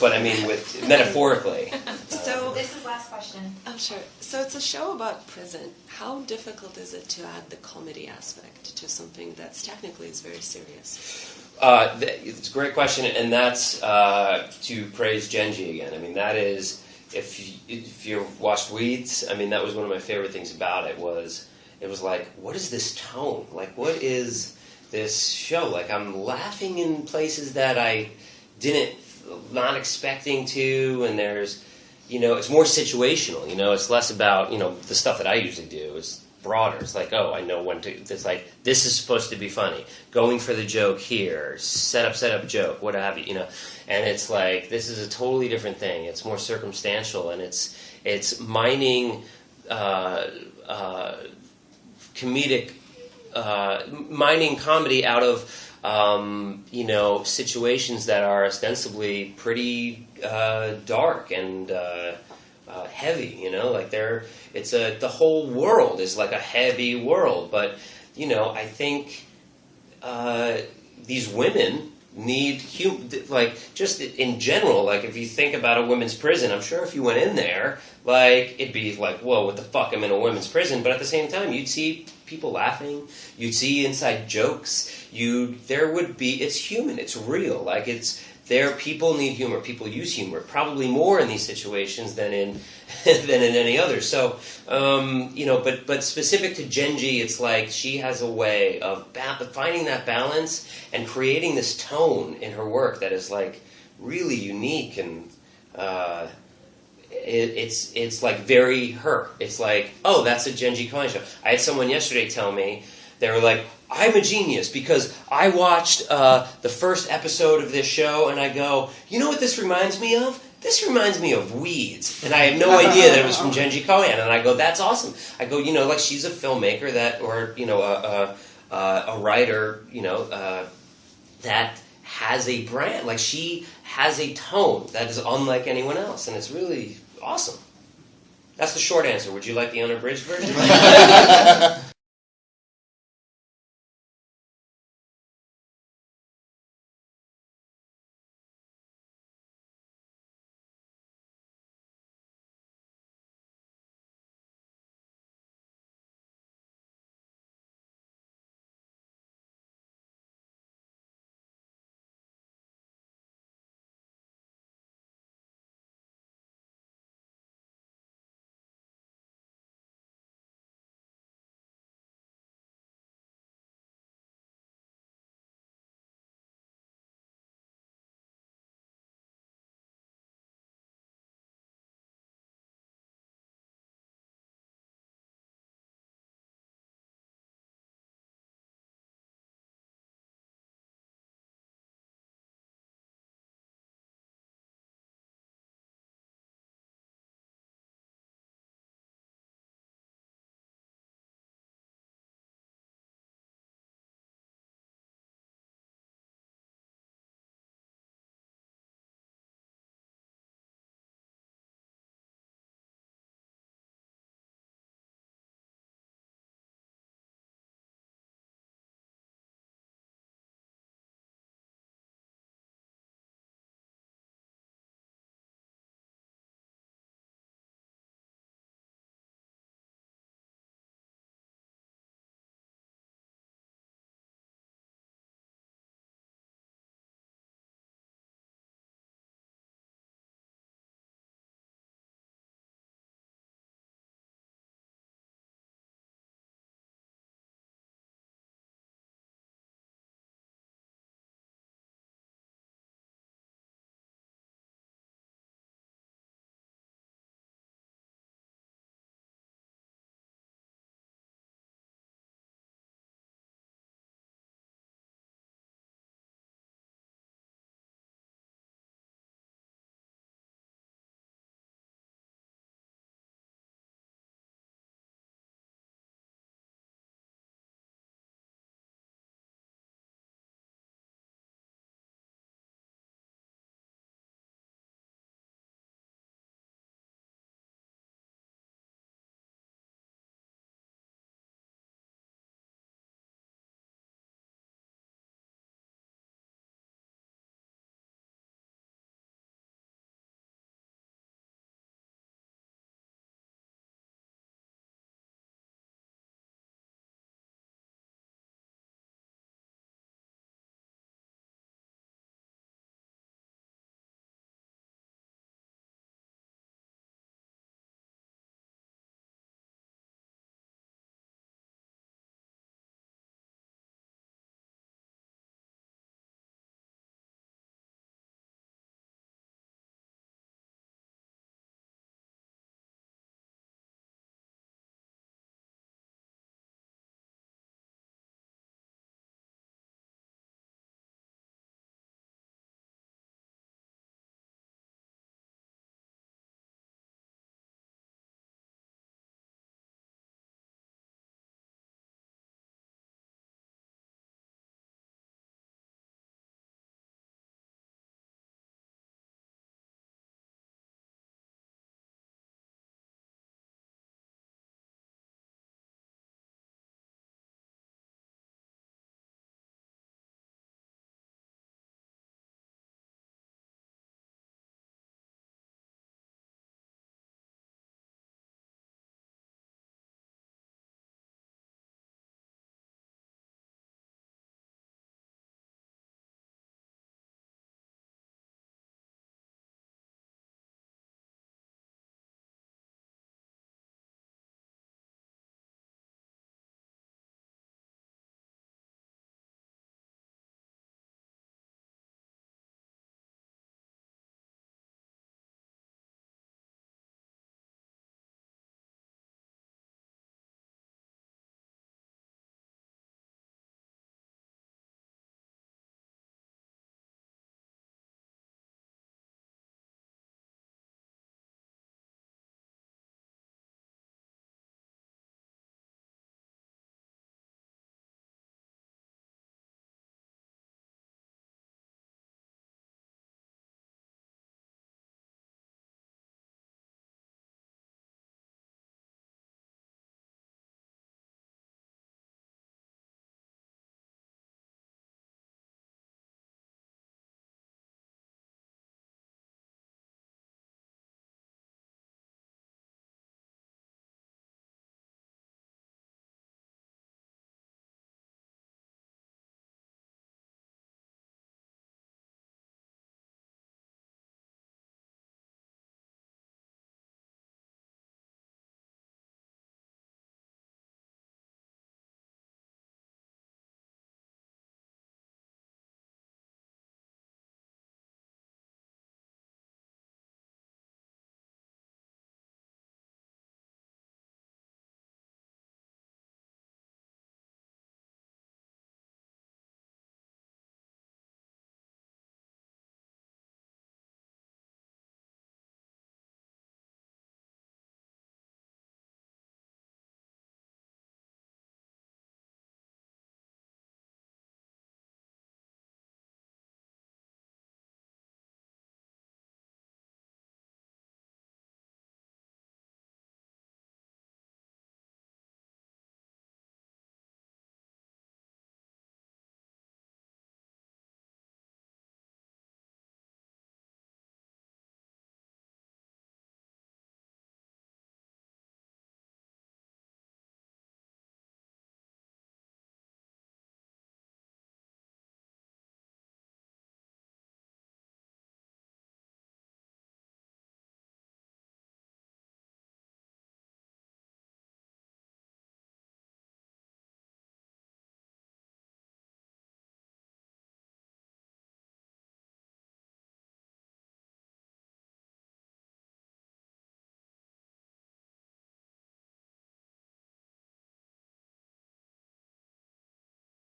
But I mean, metaphorically. So this is the last question. Oh, sure. So it's a show about prison. How difficult is it to add the comedy aspect to something that's technically is very serious? It's a great question, and that's to praise Genji again. I mean, that is, if you watched Weeds, I mean, that was one of my favorite things about it was like, what is this tone? Like, what is this show? Like, I'm laughing in places that I not expecting to, and there's, it's more situational, it's less about, the stuff that I usually do. It's broader. It's like, oh, I know when to, it's like, this is supposed to be funny. Going for the joke here, set up joke, what have you, and it's like, this is a totally different thing. It's more circumstantial, and it's mining, comedic, mining comedy out of, situations that are ostensibly pretty dark and heavy. Like the whole world is like a heavy world. But I think these women, need like just in general, like if you think about a women's prison, I'm sure if you went in there, like it'd be like, whoa, what the fuck, I'm in a women's prison, but at the same time you'd see people laughing, you'd see inside jokes, it's human, it's real, like it's there. People need humor, people use humor probably more in these situations than in any other. So but specific to Genji, it's like she has a way of finding that balance and creating this tone in her work that is like really unique, and it's like very her. It's like, oh, that's a Genji Kohan show. I had someone yesterday tell me, they were like, I'm a genius because I watched the first episode of this show and I go, you know what this reminds me of? This reminds me of Weeds. And I have no idea that it was from Genji Kohan. And I go, that's awesome. I go, like she's a filmmaker or a writer, that has a brand. Like she has a tone that is unlike anyone else. And it's really awesome. That's the short answer. Would you like the unabridged version?